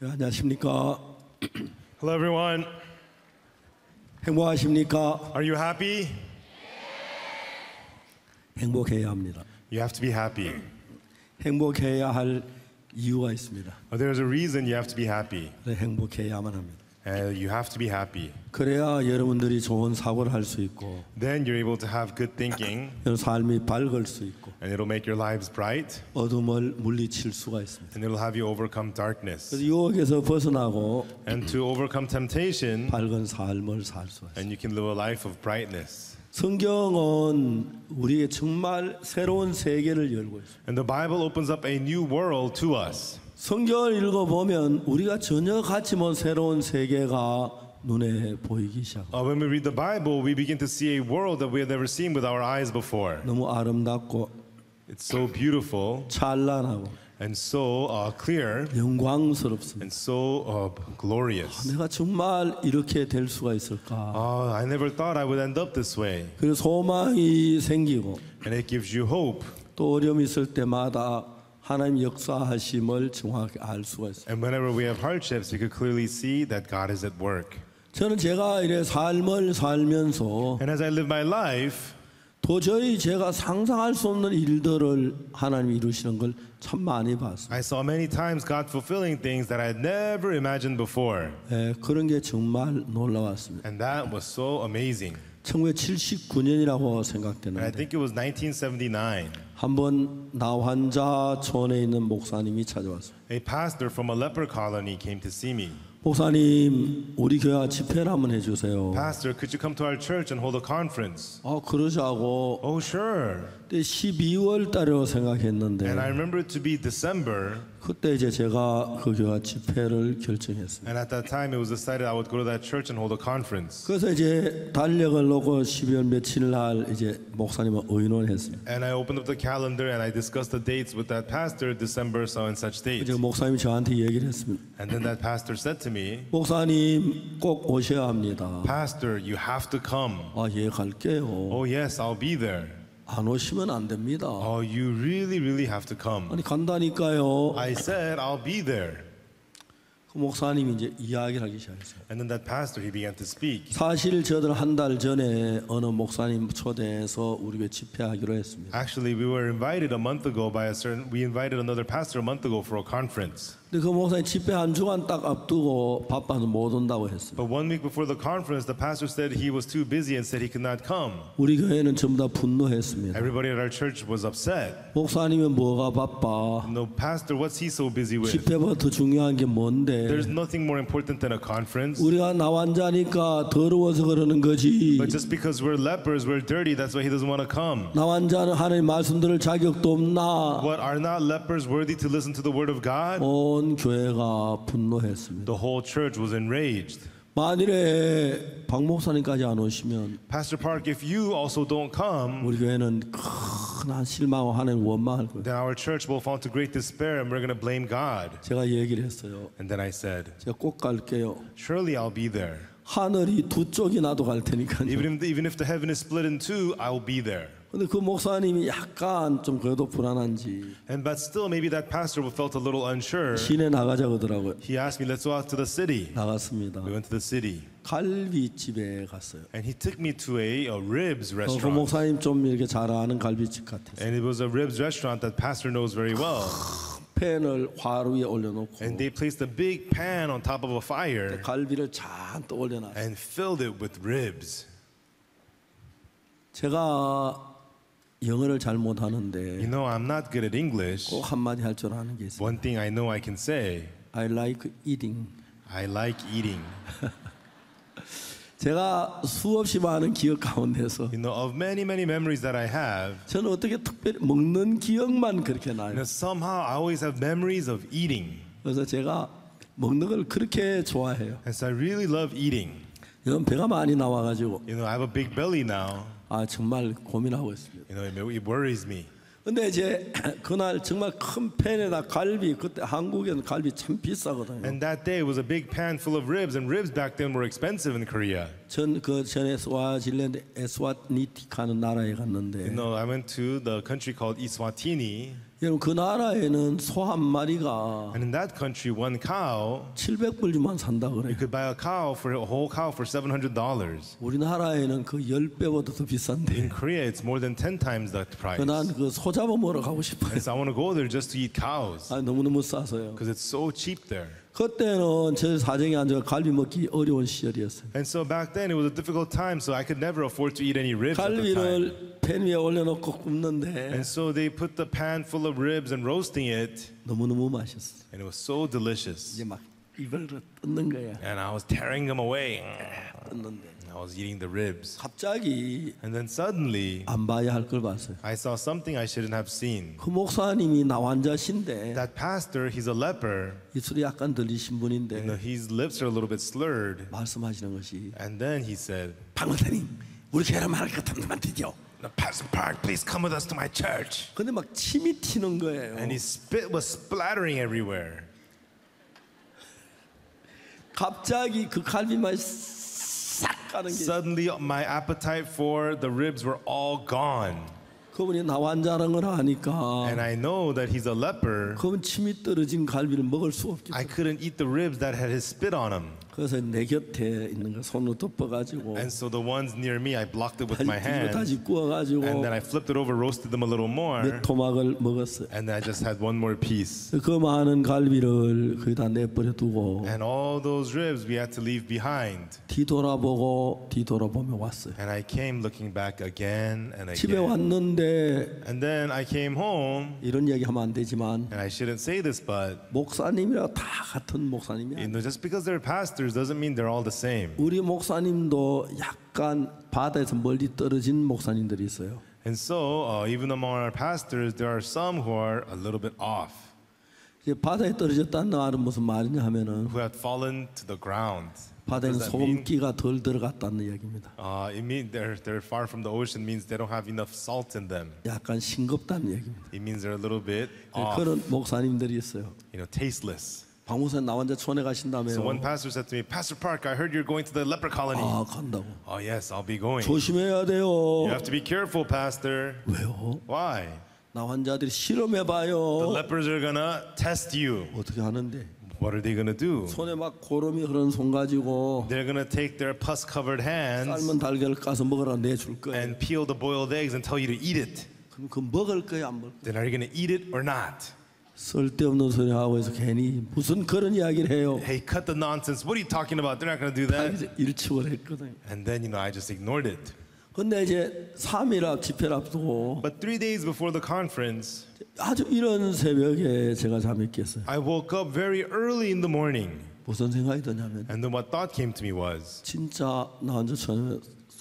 안녕하십니까? Hello, everyone. 행복하십니까? Are you happy? 행복해야 합니다. You have to be happy. 행복해야 할 이유가 있습니다. There's a reason you have to be happy. 그래, 행복해야만 합니다. You have to be happy. 그래야 여러분들이 좋은 사고를 할 수 있고, Then you're able to have good thinking, 여러분 삶이 밝을 수 있고, and it'll make your lives bright, 어둠을 물리칠 수가 있습니다. and it'll have you overcome darkness. 그래서 유혹에서 벗어나고 And to overcome temptation, 밝은 삶을 살 수가 있습니다. and you can live a life of brightness. 성경은 우리에게 정말 새로운 세계를 열고 있습니다. And the Bible opens up a new world to us. 성경을 읽어보면 우리가 전혀 같이 못 새로운 세계가 눈에 보이기 시작합니다. When we read the Bible, we begin to see a world that we have never seen with our eyes before. 너무 아름답고 It's so beautiful 찬란하고 and so clear 영광스럽습니다. and so glorious. 내가 정말 이렇게 될 수가 있을까? I never thought I would end up this way. 그리고 소망이 생기고 And it gives you hope. 또 어려움이 있을 때마다 하나님 역사하심을 정확히 알 수가 있어요. And whenever we have hardships, we could clearly see that God is at work. 저는 제가 이래 삶을 살면서 And as I live my life, 도저히 제가 상상할 수 없는 일들을 하나님이 이루시는 걸 참 많이 봤어요. I saw many times God fulfilling things that I had never imagined before. 그런 게 정말 놀라웠습니다. And that was so amazing. 1979년이라고 And I 생각되는데 think it was 1979. 한번 나환자촌에 있는 목사님이 찾아왔어요. A pastor from a leper colony came to see me. 목사님, 우리 교회 집회를 한번 해주세요. Pastor, could you come to our church and hold a conference? 그러자고 Oh, sure. 그때 12월 달이라고 생각했는데 And I remember it to be December. 그때 이제 제가 그 교회 집회를 결정했어요. And at that time, it was decided I would go to that church and hold a conference. 그래서 이제 달력을 놓고 12월 며칠 날 이제 목사님을 의논했어요. And I opened up the calendar and I discussed the dates with that pastor, December so and such date. 이제 목사님이 저한테 얘기를 했습니다. And then that pastor said to me, 목사님 꼭 오셔야 합니다. Pastor, you have to come. 예, 갈게요. Oh, yes, I'll be there. 안 오시면 안 됩니다. You really, really have to come. 아니 간다니까요. I said, I'll be there. 그 목사님이 이제 이야기를 하기 시작했어요. And then that pastor, he began to speak. 사실 저들 한 달 전에 어느 목사님 초대해서 우리 교회 집회하기로 했습니다. Actually, we were invited a month ago we invited another pastor a month ago for a conference. 근데 그 목사님 집회 한 주간 딱 앞두고 바빠서 못 온다고 했어요. But 1 week before the conference, the pastor said he was too busy and said he could not come. 우리 교회는 전부 다 분노했습니다. Everybody at our church was upset. 목사님은 뭐가 바빠? No, pastor, what's he so busy with? 집회보다 더 중요한 게 뭔데? There's nothing more important than a conference. 우리가 나환자니까 더러워서 그러는 거지. But just because we're lepers, we're dirty, that's why he doesn't want to come. 나환자는 하나님 말씀 들을 자격도 없나? What, are not lepers worthy to listen to the word of God? 온 교회가 분노했습니다. The whole church was enraged. 만일에 박 목사님까지 안 오시면 Pastor Park, if you also don't come, 우리 교회는 큰 실망하고 하나님 원망할 거예요. then our church will fall into great despair and we're going to blame God. 제가 얘기를 했어요. And then I said, 제가 꼭 갈게요. surely I'll be there. 하늘이 두 쪽이 나도 갈 테니까요. Even if the heaven is split in two, I'll be there. 근데 그 목사님이 약간 좀 그래도 불안한지 But still, maybe that pastor felt a little unsure. 시내 나가자 그러더라고요. He asked me, let's go out to the city. 나갔습니다. We went to the city. 갈비집에 갔어요. And he took me to a ribs 그 restaurant. 목사님 좀 이렇게 잘 아는 갈비집 같았어요. And it was a ribs restaurant that pastor knows very well. 팬을 화로 위에 올려놓고 And they placed a big pan on top of a fire 갈비를 잔뜩 올려놨어요. and filled it with ribs. 제가 영어를 잘 못하는데 You know, I'm not good at English. 꼭 한마디 할 줄 아는 게 있어요. One thing I know I can say, I like eating. I like eating. 제가 수없이 많은 기억 가운데서 You know, of many memories that I have, 저는 어떻게 특별히 먹는 기억만 그렇게 나요. somehow I always have memories of eating. 그래서 제가 먹는 걸 그렇게 좋아해요. And so I really love eating. 여러분 배가 많이 나와가지고 You know, I have a big belly now. 정말 고민하고 있습니다. You know, it worries me. 근데 이제 그날 정말 큰 팬에다 갈비, 그때 한국에는 갈비 참 비싸거든요. And that day was a big pan full of ribs, and ribs back then were expensive in Korea. 그 전에 에스와티니티카는 나라에 갔는데 You know, I went to the country called Eswatini. 여러분 그 나라에는 소 한 마리가 And in that country, one cow, 700불 산다 you 그래요. could buy a whole cow for $700. 우리나라에는 그 10배보다 더 비싼데. In Korea, it's more than 10 times that price. 난 그 소 잡아 먹으러 가고 싶어요. And so I want to go there just to eat cows 너무너무 싸서요. because it's so cheap there. 그때는 제 사정이 안 좋아 갈비 먹기 어려운 시절이었어요. And so back then, it was a difficult time, so I could never afford to eat any ribs at the time. 갈비를 팬 위에 올려놓고 굽는데 And so they put the pan full of ribs and roasting it, 너무너무 맛있어. and it was so delicious. 이제 막 입을 뜯는 거야. And I was tearing them away. 뜯는데 I was eating the ribs. 갑자기 And then suddenly, 안 봐야 할 걸 봤어요. I saw something I shouldn't have seen. 그 목사님이 나환자신데 That pastor, he's a leper. 입술이 약간 들리신 분인데 His lips are a little bit slurred. 말씀하시는 것이 And then he said, 박목사님 우리 교회로 말할 것 같으면 되죠. "Now, Pastor Park, please come with us to my church." 근데 막 침이 튀는 거예요. And his spit was splattering everywhere. 갑자기 그 갈비 맛이 싹 가는 게 Suddenly, my appetite for the ribs were all gone. 그분이 나환자라는 걸 아니까 And I know that he's a leper. 그분 침이 떨어진 갈비를 먹을 수 없겠다. I couldn't eat the ribs that had his spit on them. 그래서 내 곁에 있는 거 손으로 덮어가지고 And so the ones near me, I blocked it with my 다시 hand. 다시 구워가지고 And then I flipped it over, roasted them a little more. 몇 토막을 먹었어요. And then I just had one more piece. 그 많은 갈비를 거의 다 내버려 두고 And all those ribs we had to leave behind. 뒤돌아보고 뒤돌아보며 왔어요. And I came looking back again and 집에 again. 왔는데 And then I came home, 이런 얘기 하면 안 되지만 and I shouldn't say this, but 목사님이랑 다 같은 목사님이야. just because they're pastors doesn't mean they're all the same. 우리 목사님도 약간 바다에서 멀리 떨어진 목사님들이 있어요. And so, even among our pastors, there are some who are a little bit off, 이제 바다에 떨어졌다는 말은 무슨 말이냐 하면은 who have fallen to the ground. What 바다에는 does that mean? 소금기가 덜 들어갔다는 이야기입니다. It means they're far from the ocean means they don't have enough salt in them. 약간 싱겁다는 이야기입니다. It means they're a little bit off, 그런 목사님들이 있어요. tasteless. 박 목사님 나 혼자 촌에 가신다며요. So one pastor said to me, "Pastor Park, I heard you're going to the leper colony." 아 간다고. Oh yes, I'll be going. 조심해야 돼요. You have to be careful, Pastor. 왜요? Why? 나 환자들이 실험해 The 봐요. lepers are gonna test you. 어떻게 하는데? What are they gonna do? 손에 막 고름이 흐른 손 가지고 They're gonna take their pus-covered hands 삶은 달걀을 까서 먹으라 내줄 거예요. and peel the boiled eggs and tell you to eat it. 그럼 그 먹을 거예요, 안 먹을 거예요? Then are you gonna eat it or not? 쓸데없는 소리 하고 해서 괜히 무슨 그런 이야기를 해요. Hey, cut the nonsense. What are you talking about? They're not gonna do 다 that. 이제 일축을 했거든요. And then I just ignored it. 근데 이제 3일 앞 집회를 앞두고 But 3 days before the conference, 아주 이런 새벽에 제가 잠이 깼어요. I woke up very early in the morning. 무슨 생각이 드냐면 And then what thought came to me was, 진짜 나 혼자 전에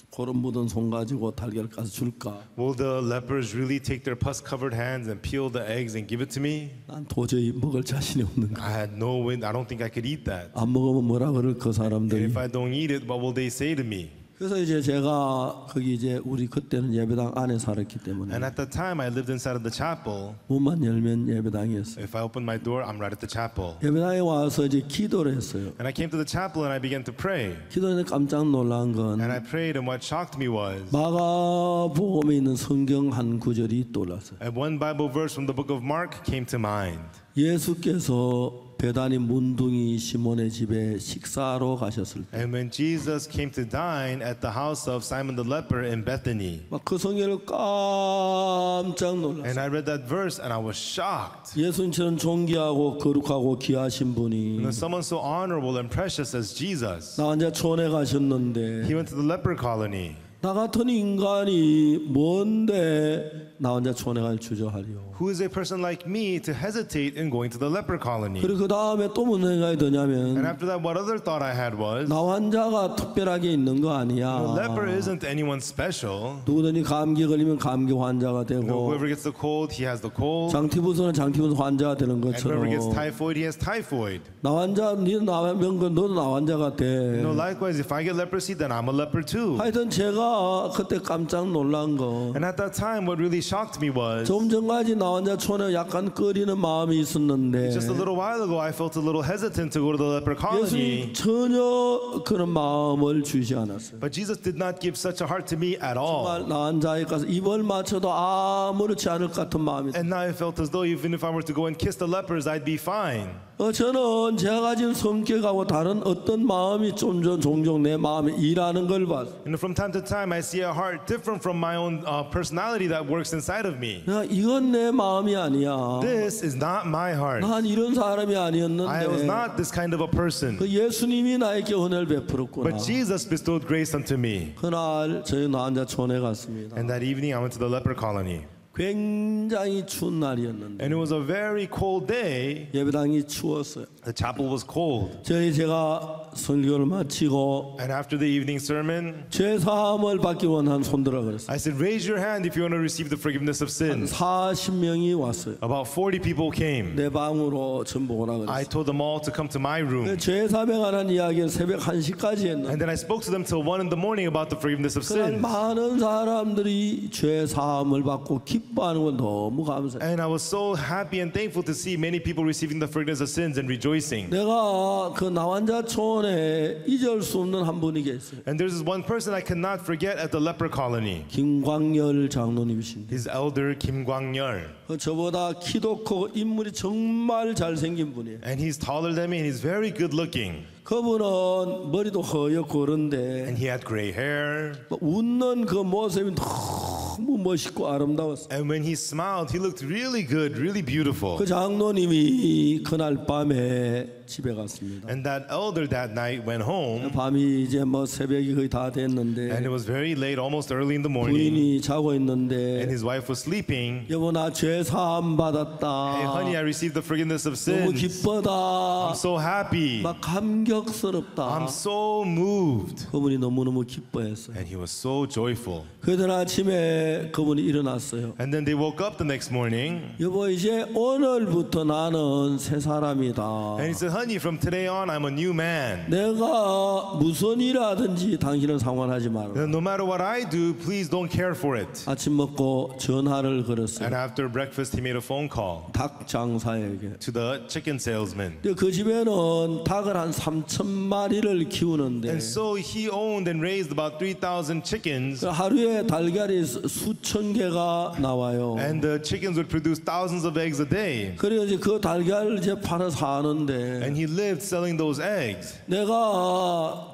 고름 묻은 손 가지고 달걀을 까서 줄까? will the lepers really take their pus-covered hands and peel the eggs and give it to me? 난 도저히 먹을 자신이 없는 거야. I had no way. I don't think I could eat that. 안 먹으면 뭐라 그럴 그 And 사람들이. if I don't eat it, what will they say to me? 그래서 이제 제가 거기 이제 우리 그때는 예배당 안에 살았기 때문에 And at the time, I lived inside of the chapel. 문만 열면 예배당이었어요. If I opened my door, I'm right at the chapel. 예배당에 와서 이제 기도를 했어요. And I came to the chapel and I began to pray. 기도했는데 깜짝 놀란 건 And I prayed, and what shocked me was, 마가복음에 있는 성경 한 구절이 떠올랐어요. and one Bible verse from the book of Mark came to mind. 예수께서 베다니 문둥이 시몬의 집에 식사하러 가셨을 때 And when Jesus came to dine at the house of Simon the leper in Bethany, 막 그 성경을 깜짝 놀랐어요. and I read that verse and I was shocked. 예수님처럼 존귀하고 거룩하고 귀하신 분이 And someone so honorable and precious as Jesus, 나 혼자 촌에 가셨는데 he went to the leper colony. 나 같은 인간이 뭔데 나 혼자 촌에 갈 주저하리요. Who is a person like me to hesitate in going to the leper colony? 그리고 그 다음에 또 무슨 생각이 드냐면 And after that, what other thought I had was, 나 환자가 특별하게 있는 거 the 아니야. leper isn't anyone special. 누구든지 감기 걸리면 감기 환자가 되고 Whoever gets the cold, he has the cold. 장티부스는 장티부스 환자가 되는 And whoever gets 것처럼 typhoid, he has typhoid. 나 환자 니는 나 병건 너도 나 환자가 돼. No, likewise, if I get leprosy, then I'm a leper too. 하여튼 제가 제가 그때 깜짝 놀란 거 And at that time, what really shocked me was 좀 전까지 나 혼자 촌에 약간 꺼리는 마음이 있었는데 just a little while ago, I felt a little hesitant to go to the leper 예수님 colony. 전혀 그런 마음을 주지 않았어요. But Jesus did not give such a heart to me at all. 정말 나한 자에 가서 입을 맞춰도 아무렇지 않을 것 같은 마음이 And now I felt as though even if I were to go and kiss the lepers, I'd be fine. 저는 제가 가진 성격하고 다른 어떤 마음이 종종 내 마음에 일하는 걸 봤어요. And from time to time, I see a heart different from my own personality that works inside of me. 이건 내 마음이 아니야. This is not my heart. 난 이런 사람이 I was 아니었는데 not this kind of a person. 그 예수님이 나에게 은혜를 베풀었구나. But Jesus bestowed grace unto me. 그날 저희 나한자 촌에 갔습니다. And that evening, I went to the leper colony. 굉장히 추운 날이었는데 And it was a very cold day. 예배당이 추웠어요. The chapel was cold. 제가 설교를 마치고 And after the evening sermon, 죄 사함을 받기 원한 손들어 그랬어요. I said, raise your hand if you want to receive the forgiveness of sins. 40명이 왔어요. About 40 people came. 내 방으로 전부 오라 I 그랬어요. told them all to come to my room. 죄 사명하는 이야기를 새벽 1시까지 했는데 And then I spoke to them till 1 in the morning about the forgiveness of 그날 sins. 많은 사람들이 죄 사함을 받고 기뻐하는 건 너무 감사해요. And I was so happy and thankful to see many people receiving the forgiveness of sins and rejoicing. 내가 그 나환자촌에 잊을 수 없는 한 분이 계세요. And there's this one person I cannot forget at the leper colony. 김광열 장로님이신데 His elder Kim Kwang-yeol. 저보다 키도 크고 인물이 정말 잘생긴 분이에요. And he's taller than me and he's very good looking. 그분은 머리도 허옇고 그런데 And he had gray hair. 웃는 그 모습이 너무 멋있고 아름다웠어요. And when he smiled, he looked really good, really beautiful. 그 장로님이 그날 밤에 집에 갔습니다. And that elder that night went home. 밤이 이제 뭐 새벽이 거의 다 And 됐는데 it was very late, almost early in the morning. 부인이 자고 And 있는데 his wife was sleeping. 여보 나 죄 사함 Hey, 받았다. honey, I received the forgiveness of 너무 sins. 기쁘다. I'm so happy. 막 감격스럽다. I'm so moved. 그분이 너무너무 기뻐했어요. And he was so joyful. 그날 아침에 그분이 일어났어요. And then they woke up the next morning. 여보 이제 오늘부터 나는 새 사람이다. And he said, honey, from today on, I'm a new man. 내가 무슨 일하든지 당신은 상관하지 마라. No matter what I do, please don't care for it. 아침 먹고 전화를 걸었어요. And after breakfast, he made a phone call 닭 장사에게. to the chicken salesman. 근데 그 집에는 닭을 한 3,000마리를 키우는데 And so he owned and raised about 3,000 chickens. 하루에 달걀이 수천 개가 나와요. And the chickens would produce thousands of eggs a day. 그래서 이제 그 달걀을 이제 팔아 사는데 And he lived selling those eggs. 내가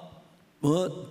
뭐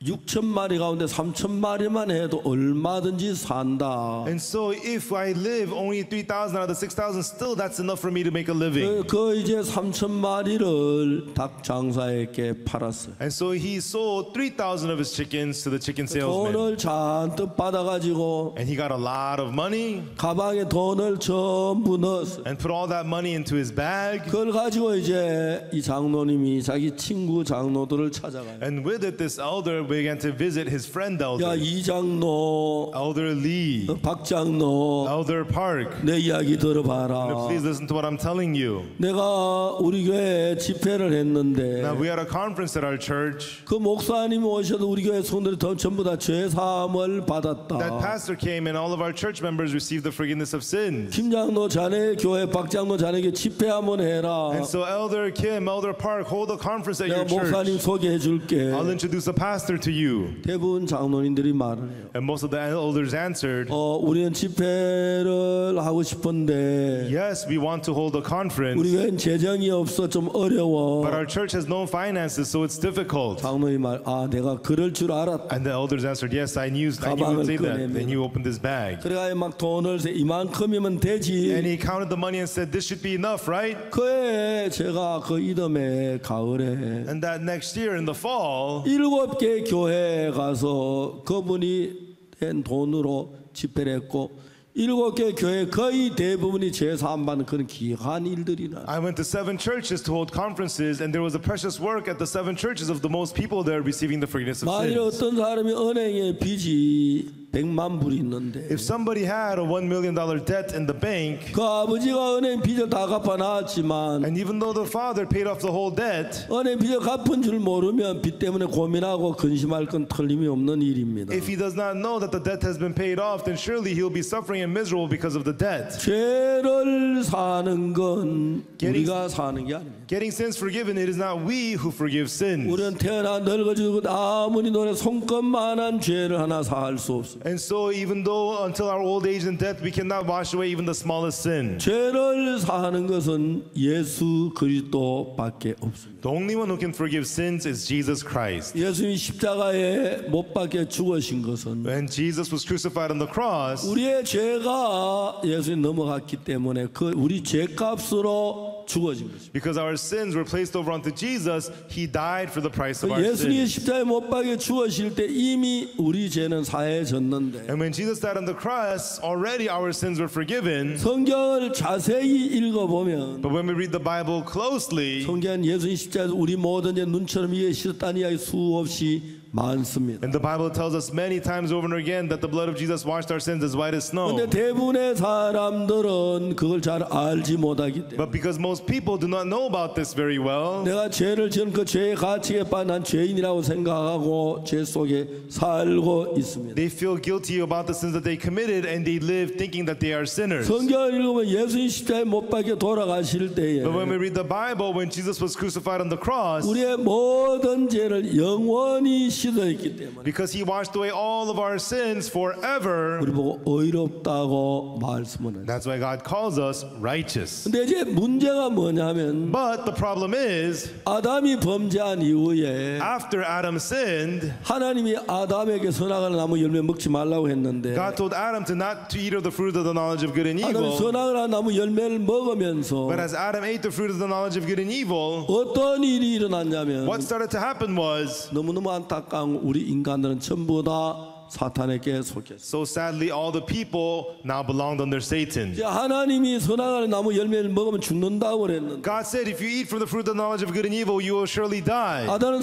6,000마리 가운데 3,000마리만 해도 얼마든지 산다. And so if I live only 3,000 out of the 6,000, still that's enough for me to make a living. 그 이제 3,000마리를 닭 장사에게 팔았어요. And so he sold 3,000 of his chickens to the chicken salesman. 돈을 잔뜩 받아가지고 And he got a lot of money 가방에 돈을 전부 넣었어요. and put all that money into his bag. 그걸 가지고 이제 이 장로님이 자기 친구 장로들을 찾아가요. And with it, this elder began to visit his friend 야, elder, 이 장로, Elder Lee, 박 장로, Elder Park. 내 이야기 들어봐라. Please listen to what I'm telling you. 내가 우리 교회 집회를 했는데 Now, we had a conference at our church. 그 목사님이 오셔도 우리 교회 성도들이 전부 다 죄 사함을 That 받았다. pastor came and all of our church members received the forgiveness of sins. 김 장로 자네 교회 박 장로 자네에게 집회 한번 해라. And so Elder Kim, Elder Park, hold a conference at 내가 your 목사님 church. 소개해 줄게. I'll introduce a pastor to you. 대부분 장로님들이 말을 해요. And most of the elders answered, 우리는 집회를 하고 싶은데 yes, we want to hold a 우리 conference, 교회는 재정이 없어 좀 어려워. but our church has no finances, so it's difficult. 장로님 말, 내가 그럴 줄 알았다. And the elders answered, yes, I knew you would say that. Then you opened this bag. 그래가 막 돈을 이만큼이면 되지. And he counted the money and said, this should be enough, right? 그해 제가 그 이듬해 가을에 And that next year in the fall, 7개 교회에 가서 그분이 낸 돈으로 집회를 했고 7개 교회 거의 대부분이 제사함 받는 그런 귀한 일들이나. I went to 7 churches to hold conferences, and there was a precious work at the 7 churches of the most people there receiving the forgiveness of 만일 sins. 어떤 사람이 은행에 빚이 100만 불이 있는데 If somebody had a $1 million debt in the bank, 그 아버지가 은행 빚을 다 갚아놨지만 and even though the father paid off the whole debt, 은행 빚을 갚은 줄 모르면 빚 때문에 고민하고 근심할 건 틀림이 없는 일입니다. if he does not know that the debt has been paid off, then surely he'll be suffering and miserable because of the debt. 죄를 사는 건 우리가 사는 게 아닙니다. Getting sins forgiven, it is not we who forgive sins. 우리는 태어나 늙어지고 아무리 노래 손끝만한 죄를 하나 사할 수 없습니다. And so even though until our old age and death we cannot wash away even the smallest sin. 죄를 사하는 것은 예수 그리스도밖에 없습니다. The only one who can forgive sins is Jesus Christ. 예수님이 십자가에 못 박혀 죽으신 것은 When Jesus was crucified on the cross, 우리의 죄가 예수님 넘어갔기 때문에 그 우리 죄값으로 죽어진 것입니다. because our sins were placed over onto Jesus, he died for the price of our 예수님이 sins. 십자가에 못 박혀 죽으실 때 이미 우리 죄는 사해졌는데 And when Jesus died on the cross, already our sins were forgiven. 성경을 자세히 읽어보면 But when we read the Bible closely, 성경은 예수님 십자가에서 우리 모든 죄 눈처럼 이에 씻었다는 이야기 수없이 많습니다. and the Bible tells us many times over and again that the blood of Jesus washed our sins as white as snow. 근데 대부분의 사람들은 그걸 잘 알지 못하기 때문에 But because most people do not know about this very well, 내가 죄를 지은 그 죄의 가치에 빠져 난 죄인이라고 생각하고 죄 속에 살고 있습니다. they feel guilty about the sins that they committed and they live thinking that they are sinners. 성경을 읽으면 예수님 십자가에 못 박혀 돌아가실 때에 But when we read the Bible, when Jesus was crucified on the cross, 우리의 모든 죄를 영원히 씻어있기 때문에 because he washed away all of our sins forever, 우리 보고 의롭다고 말씀을 해요. that's why God calls us righteous. 근데 이제 문제가 뭐냐면 But the problem is, 아담이 범죄한 이후에 after Adam sinned, 하나님이 아담에게 선악을 나무 열매 먹지 말라고 했는데 God told Adam to not to eat of the fruit of the knowledge of good and 아담이 evil. 선악을 나무 열매를 먹으면서 But as Adam ate the fruit of the knowledge of good and evil, 어떤 일이 일어났냐면 what started to happen was, 너무너무 안타까운 우리 인간들은 전부 다 사탄에게 속했어요. so sadly, all the people now belonged under Satan. 이제 하나님이 선악을 나무 열매를 먹으면 죽는다고 그랬는데 God said, if you eat from the fruit of the knowledge of good and evil, you will surely die. 아담은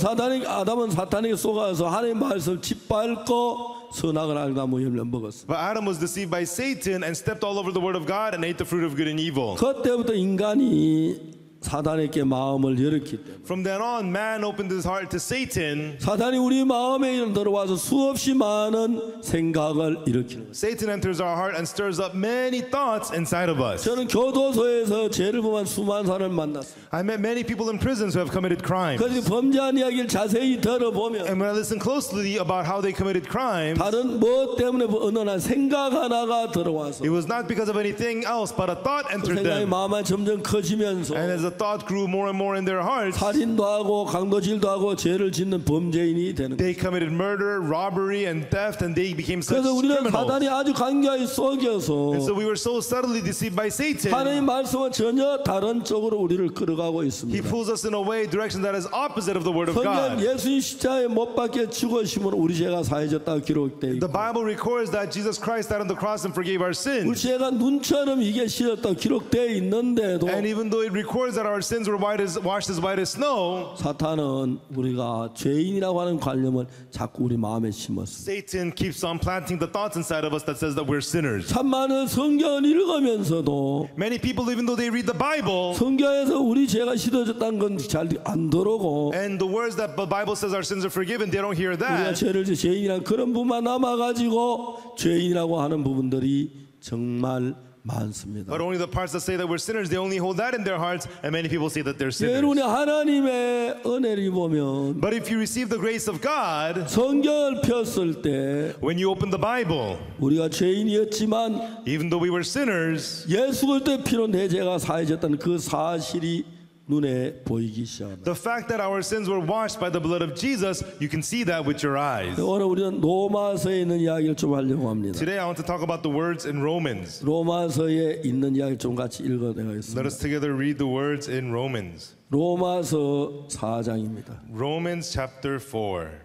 사탄에게 속아서 하나님 말씀을 짓밟고 선악을 알고 나무 열매를 먹었어요. But Adam was deceived by Satan and stepped all over the word of God and ate the fruit of good and evil. 그때부터 인간이 사탄에게 마음을 열었기 때문에 From then on, man opened his heart to Satan. 사탄이 우리 마음에 들어와서 수없이 많은 생각을 일으키는 거예요. Satan enters our heart and stirs up many thoughts inside of us. 저는 교도소에서 죄를 범한 수많은 사람을 만났어요. I met many people in prisons who have committed crimes. 그래서 범죄한 이야기를 자세히 들어보면 And when I listen closely about how they committed crimes, 다른 뭐 때문에 어느 날 생각 하나가 들어와서 it was not because of anything else, but a thought 그 entered 생각이 them. 마음에 점점 커지면서 And as the thought grew more and more in their hearts, 살인도 하고 강도질도 하고 죄를 짓는 범죄인이 되는 거예요. they committed murder, robbery, and theft, and they became such 그래서 우리는 criminals. 사단이 아주 강하게 속여서 And so we were so subtly deceived by Satan. 하나님 말씀은 전혀 다른 쪽으로 우리를 끌어가고 He 있습니다. pulls us in a way, direction that is opposite of the word of 성경 God. 예수님 십자가에 못 박혀 죽으심으로 우리 죄가 사해졌다고 기록되어 The 있고 Bible records that Jesus Christ died on the cross and forgave our 우리 sins. 죄가 눈처럼 이게 씻었다고 기록되어 있는데도 And even though it records that our sins were washed as white as snow, 사탄은 우리가 죄인이라고 하는 관념을 자꾸 우리 마음에 심었어요. Satan keeps on planting the thoughts inside of us that says that we're sinners. 참 많은 성경을 읽으면서도 Many people, even though they read the Bible, 성경에서 우리 죄가 씻어졌다는 건 잘 안 들어오고 and the words that the Bible says our sins are forgiven, they don't hear 우리가 that. 죄를 죄인이란 그런 부분만 남아가지고 죄인이라고 하는 부분들이 정말 많습니다. But only the parts that say that we're sinners, they only hold that in their hearts, and many people say that they're 여러분이 sinners. 하나님의 은혜를 보면 But if you receive the grace of God, 성경을 폈을 때 when you open the Bible, 우리가 죄인이었지만 even though we were sinners, 예수 그리스도의 피로 내 죄가 사해졌다는 그 사실이 눈에 보이기 시작합니다. the fact that our sins were washed by the blood of Jesus, you can see that with your eyes. 오늘 우리는 로마서에 있는 이야기를 좀 하려고 합니다. Today I want to talk about the words in Romans. 로마서에 있는 이야기를 좀 같이 Let 읽어내겠습니다. us together read the words in Romans. 로마서 4장입니다. Romans chapter 4.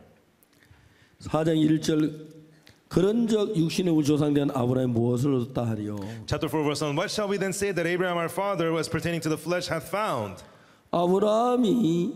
4장 1절 그런즉 육신의 우리 조상된 아브라함이 무엇을 얻었다 하리요. Chapter 4 verse 1. What shall we then say that Abraham our father, as pertaining to the flesh, hath found? 아브라함이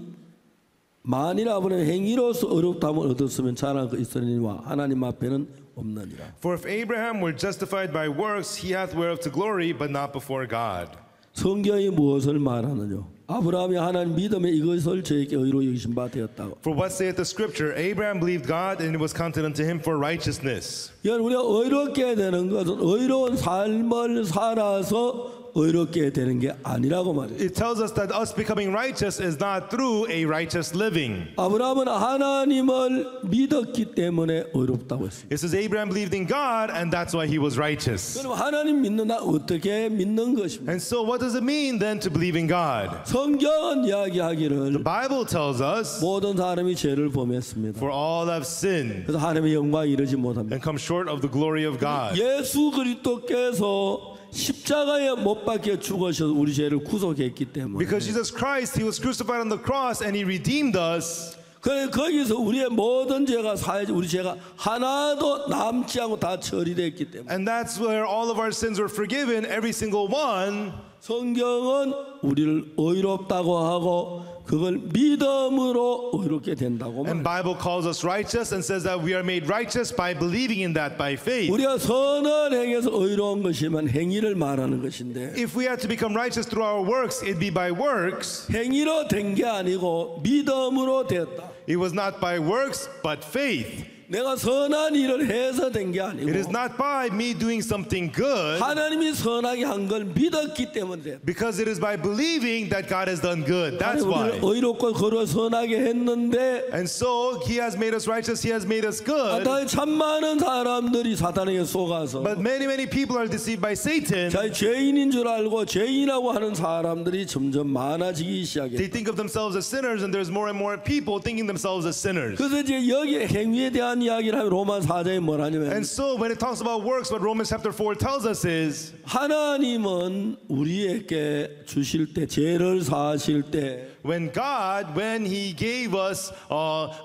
만일 아브라함이 행위로서 어렵다함을 얻었으면 자라 그 이스라엘과 하나님 앞에는 없느니라. For if Abraham were justified by works, he hath whereof to glory, but not before God. 성경이 무엇을 말하느냐? 아브라함이 하나님 믿음에 이것을 저에게 의로 여기신 바 되었다고. For what saith the scripture? Abraham believed God, and it was counted unto him for righteousness. 우리가 의롭게 되는 것은 의로운 삶을 살아서 의롭게 되는 게 아니라고 말이에요. It tells us that us becoming righteous is not through a righteous living. 아브라함은 하나님을 믿었기 때문에 의롭다고 했습니다. It says Abraham believed in God, and that's why he was righteous. 그럼 하나님 믿는다 어떻게 믿는 것입니까? And so what does it mean then to believe in God? 성경은 The 이야기하기를 Bible tells us, 모든 사람이 죄를 범했습니다. for all have sinned 그래서 하나님의 영광에 이르지 못합니다. and come short of the glory of God. 예수 그리스도께서 십자가에 못 박혀 죽으셔서 우리 죄를 구속했기 때문에 Because Jesus Christ, he was crucified on the cross and he redeemed us. 그래 거기서 우리의 모든 죄가 사해지 우리 죄가 하나도 남지 않고 다 처리됐기 때문에 And that's where all of our sins were forgiven, every single one. 성경은 우리를 의롭다고 하고 그걸 믿음으로 의롭게 된다고 And 말해요. Bible calls us righteous and says that we are made righteous by believing in that by faith. 우리가 선을 행해서 의로운 것이면 행위를 말하는 것인데 If we had to become righteous through our works, it'd be by works. 행위로 된 게 아니고 믿음으로 되었다. It was not by works, but faith. 내가 선한 일을 해서 된 게 It is 아니고 not by me doing something good, 하나님이 선하게 한 걸 믿었기 때문에 됐다. because it is by believing that God has done good. That's 하나님 우리를 why. 의롭고 거룩 선하게 했는데 And so he has made us righteous, he has made us good. 사탄이 참 많은 사람들이 사탄에게 속아서 But many people are deceived by Satan. 자기 죄인인 줄 알고 죄인이라고 하는 사람들이 점점 많아지기 시작했다. They think of themselves as sinners, and there's more and more people thinking themselves as sinners. 그래서 이제 여기 행위에 대한 이야기를 하면 로마 4장에 뭐라냐면 And so when it talks about works, what Romans chapter 4 tells us is 하나님은 우리에게 주실 때 죄를 사하실 때 when he gave us,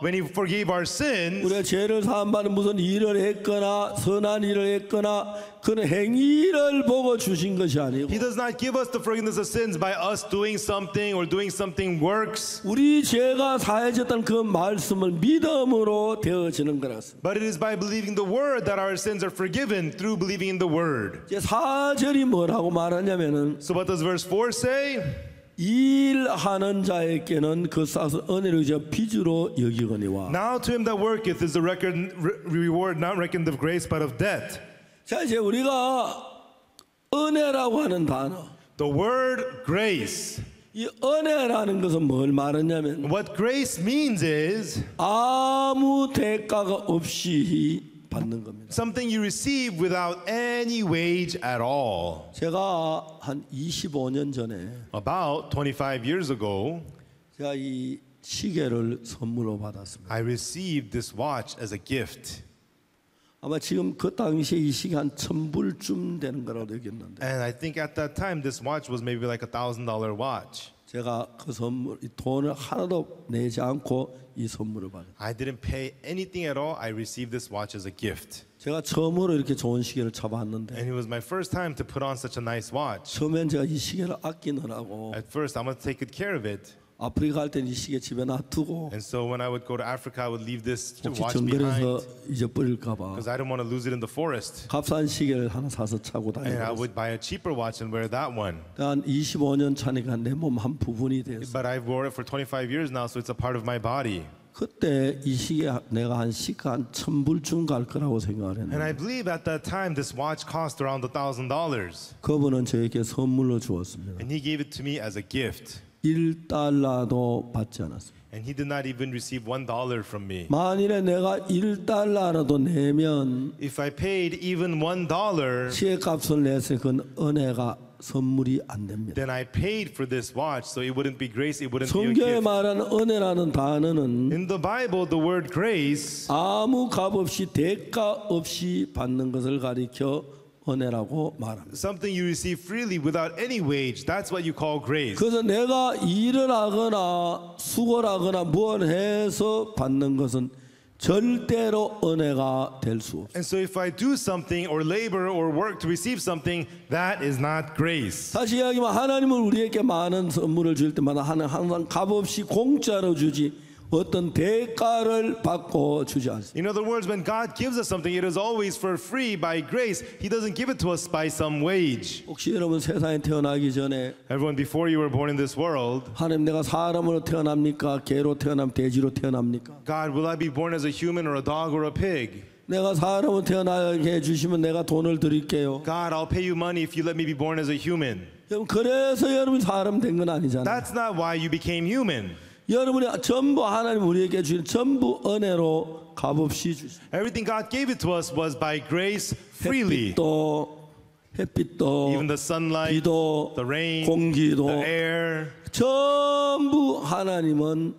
when he forgave our sins, 우리가 죄를 사함받는 무슨 일을 했거나 선한 일을 했거나 그런 행위를 보고 주신 것이 아니고 he does not give us the forgiveness of sins by us doing something or doing something works, 우리 죄가 사해졌다는 그 말씀을 믿음으로 되어지는 거라서 but it is by believing the word that our sins are forgiven through believing in the word. 이제 4절이 뭐라고 말하냐면은 So what does verse 4 say? 일하는 자에게는 그 싹을 은혜로 저 빚으로 여기거니와. Now to him that worketh is the reward not reckoned of grace but of debt. 자 이제 우리가 은혜라고 하는 단어, The word grace. 이 은혜라는 것은 뭘 말하냐면 What grace means is 아무 대가가 없이 받는 겁니다. something you receive without any wage at all. 제가 한 25년 전에 About 25 years ago, 제가 이 시계를 선물로 받았습니다. I received this watch as a gift. 아마 지금 그 당시에 이 시계 한 1,000불쯤 되는 거라고 여겼는데 And I think at that time this watch was maybe like $1,000 watch. 제가 그 선물 이 돈을 하나도 내지 않고 이 선물을 받았어요. I didn't pay anything at all. I received this watch as a gift. 제가 처음으로 이렇게 좋은 시계를 잡았는데 And it was my first time to put on such a nice watch. 처음엔 제가 이 시계를 아끼느라고 At first, I'm going to take good care of it. 아프리카 갈 때는 이 시계 집에 놔두고 And so when I would go to Africa, I would leave this 혹시 watch 정글에서 behind 잊어버릴까 봐 because I didn't want to lose it in the forest. 값싼 시계를 하나 사서 차고 And I 다녔어요. would buy a cheaper watch and wear that one. 한 25년 차니까 내 몸 한 부분이 됐어. But I've worn it for 25 years now, so it's a part of my body. 그때 이 시계 내가 한 시가 한 1,000불쯤 갈 거라고 생각을 And 했는데 I believe at that time this watch cost around $1,000. 그분은 저에게 선물로 주었습니다. And he gave it to me as a gift. 1달러도 받지 않았습니다. And he did not even receive $1 from me. 만일에 내가 1달러라도 내면 If I paid even $1, 시계값을 내서 그건 은혜가 선물이 안 됩니다. then I paid for this watch, so it wouldn't be grace, it wouldn't be a 성경에 gift. 말하는 은혜라는 단어는 In the Bible, the word grace 아무 값 없이 대가 없이 받는 것을 가리켜 은혜라고 말합니다. something you receive freely without any wage. That's what you call grace. 그래서 내가 일을 하거나 수고를 하거나 뭘 해서 받는 것은 절대로 은혜가 될 수 없어요. And so if I do something or labor or work to receive something, that is not grace. 다시 이야기하면 하나님은 우리에게 많은 선물을 줄 때마다 항상 값없이 공짜로 주지 어떤 대가를 받고 주지 않습니다. In other words, when God gives us something, it is always for free by grace. He doesn't give it to us by some wage. 혹시 여러분 세상에 태어나기 전에 Everyone, before you were born in this world, 하나님 내가 사람으로 태어납니까? 개로 태어나면 돼지로 태어납니까? God, will I be born as a human or a dog or a pig? 내가 사람으로 태어나게 해주시면 내가 돈을 드릴게요. God, I'll pay you money if you let me be born as a human. 여러분 그래서 여러분이 사람 된 건 아니잖아요. That's not why you became human. 여러분이 전부 하나님 우리에게 주신 전부 은혜로 값없이 주신 Everything God gave it to us was by grace freely. 햇빛도 Even the sunlight, 비도 the rain, 공기도 the air. 전부 하나님은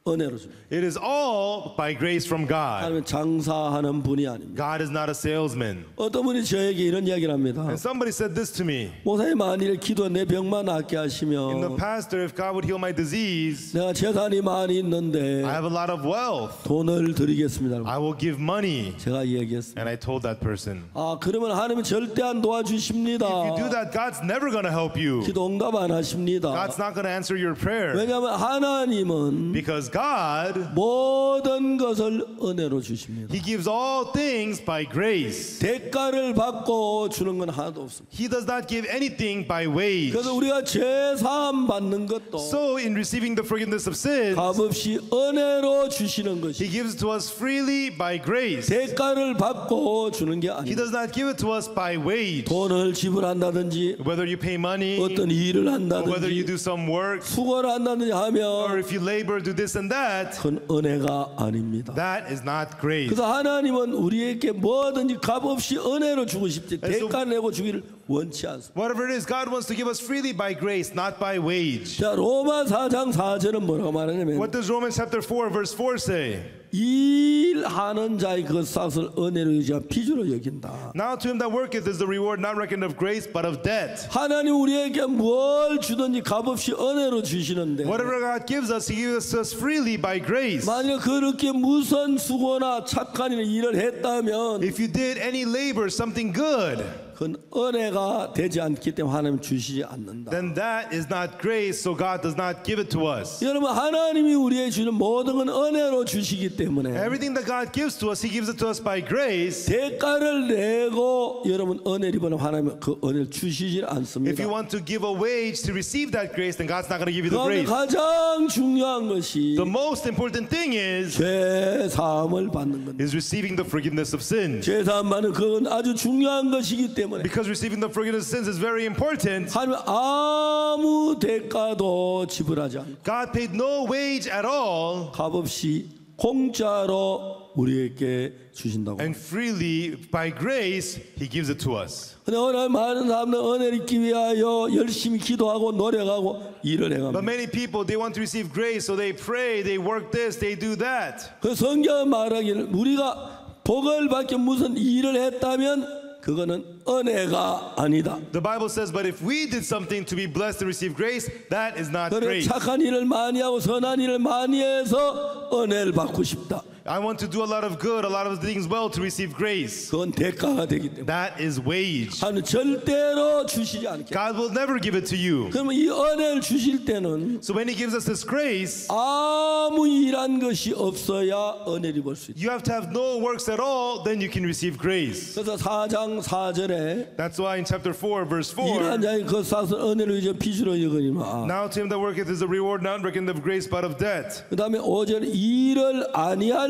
은혜로 줍니다. It is all by grace from God. 하나님은 장사하는 분이 아닙니다. God is not a salesman. 어떤 분이 저에게 이런 이야기를 합니다. And somebody said this to me. 목사님 만일 기도 내 병만 낫게 In the 하시면 pastor, if God would heal my disease, 내가 재산이 많이 있는데 I have a lot of wealth. 돈을 드리겠습니다. I will give money. 제가 얘기했습니다. And I told that person, 아 그러면 하나님은 절대 안 도와주십니다. if you do that, God's never going to help you. 기도 응답 안 하십니다. God's not going to answer your prayer. 왜냐하면 하나님은 Because God, 모든 것을 은혜로 주십니다. He gives all things by grace. 대가를 받고 주는 건 하나도 없습니다. He does not give anything by wage. 그래서 우리가 죄 사함 받는 것도 So in receiving the forgiveness of sins, 값없이 은혜로 주시는 He 것이 gives to us freely by grace. 대가를 받고 주는 게 He 아닙니다. does not give it to us by wage. 돈을 지불한다든지 Whether you pay money, 어떤 일을 or whether you 한다든지 do some work, 수고를 한다든지 or 하면 if you labor, do this and that, 그건 은혜가 아닙니다. that is not grace. 그래서 하나님은 우리에게 뭐든지 값없이 은혜로 주고 싶지 대가 내고 주기를 원치 않습니다. Whatever it is, God wants to give us freely by grace, not by wage. 자 로마 4장 4절은 뭐라고 말하냐면 What does Romans chapter 4 verse 4 say? 일하는 자의 그 싹을 은혜로 여기자 빚으로 여긴다. Now to him that worketh is the reward not reckoned of grace but of debt. 하나님 우리에게 뭘 주든지 값없이 은혜로 주시는데 Whatever God gives us, He gives us freely by grace. 만약 그렇게 무슨 수고나 착한 일을 했다면 If you did any labor, something good, 그건 은혜가 되지 않기 때문에 하나님 주시지 않는다. then that is not grace, so God does not give it to us. 여러분 하나님이 우리에게 주는 모든 건 은혜로 주시기 때문에 Everything that God gives to us, He gives it to us by grace. 대가를 내고 여러분 은혜를 입으면 하나님은 그 은혜를 주시지 If 않습니다. you want to give a wage to receive that grace, then God's not going to give you the 그런데 grace. 가장 중요한 것이 The most important thing is 죄 사함을 받는 겁니다. receiving the forgiveness of sins. 죄 사함 받는 그건 아주 중요한 것이기 때문에 Because receiving the forgiveness of sins is very important. 하나님 아무 대가도 지불하지 않고 God paid no wage at all 값없이 공짜로 우리에게 주신다고. and freely by grace He gives it to us. 근데 오늘 많은 사람들 은혜를 얻기 위하여 열심히 기도하고 노력하고 일을 But 해갑니다. many people, they want to receive grace, so they pray, they work this, they do that. 그 성경 말하기를 우리가 복을 받기 무슨 일을 했다면 그거는 은혜가 아니다. The Bible says, but if we did something to be blessed and receive grace, that is not 그래 grace. 착한 일을 많이 하고 선한 일을 많이 해서 은혜를 받고 싶다. I want to do a lot of good, a lot of things well to receive grace. 그건 대가가 되기 때문에 That is wage. 하나님 절대로 주시지 않게. God will never give it to you. 그러면 이 은혜를 주실 때는 So when He gives us this grace, 아무 일한 것이 없어야 은혜를 볼 수 있다. you have to have no works at all, then you can receive grace. 그래서 4장 4절에 That's why in chapter 4, verse 4, 일한 자의 그 싹을 은혜로 이제 빚으로 여기니라. now to him that worketh is a reward not reckoned of grace but of debt. 그 다음에 5절 일을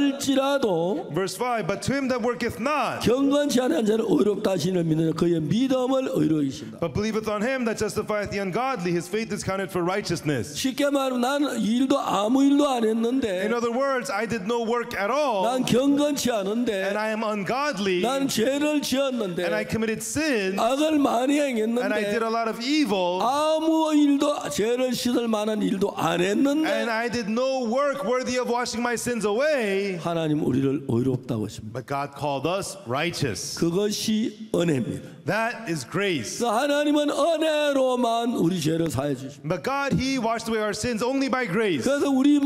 아니할지라도 Verse 5, but to him that worketh not, 경건치 않은 자는 의롭다 하시는 믿는 그의 믿음을 의로이신다. but believeth on him that justifieth the ungodly, his faith is counted for righteousness. 쉽게 말하면 나는 일도 아무 일도 안 했는데 In other words, I did no work at all, 난 경건치 않은데 and I am ungodly, 난 죄를 and I 지었는데 committed sin, 악을 많이 and I did 행했는데 a lot of evil, 아무 일도 죄를 씻을 만한 일도 안 and 했는데 I did no work worthy of washing my sins away, 하나님 우리를 의롭다고 하십니다. but God called us righteous. 그것이 은혜입니다. That is grace. 그래서 하나님은 은혜로만 우리 죄를 사해 주십니다. But God, He washed away our sins only by grace. 그래서 우리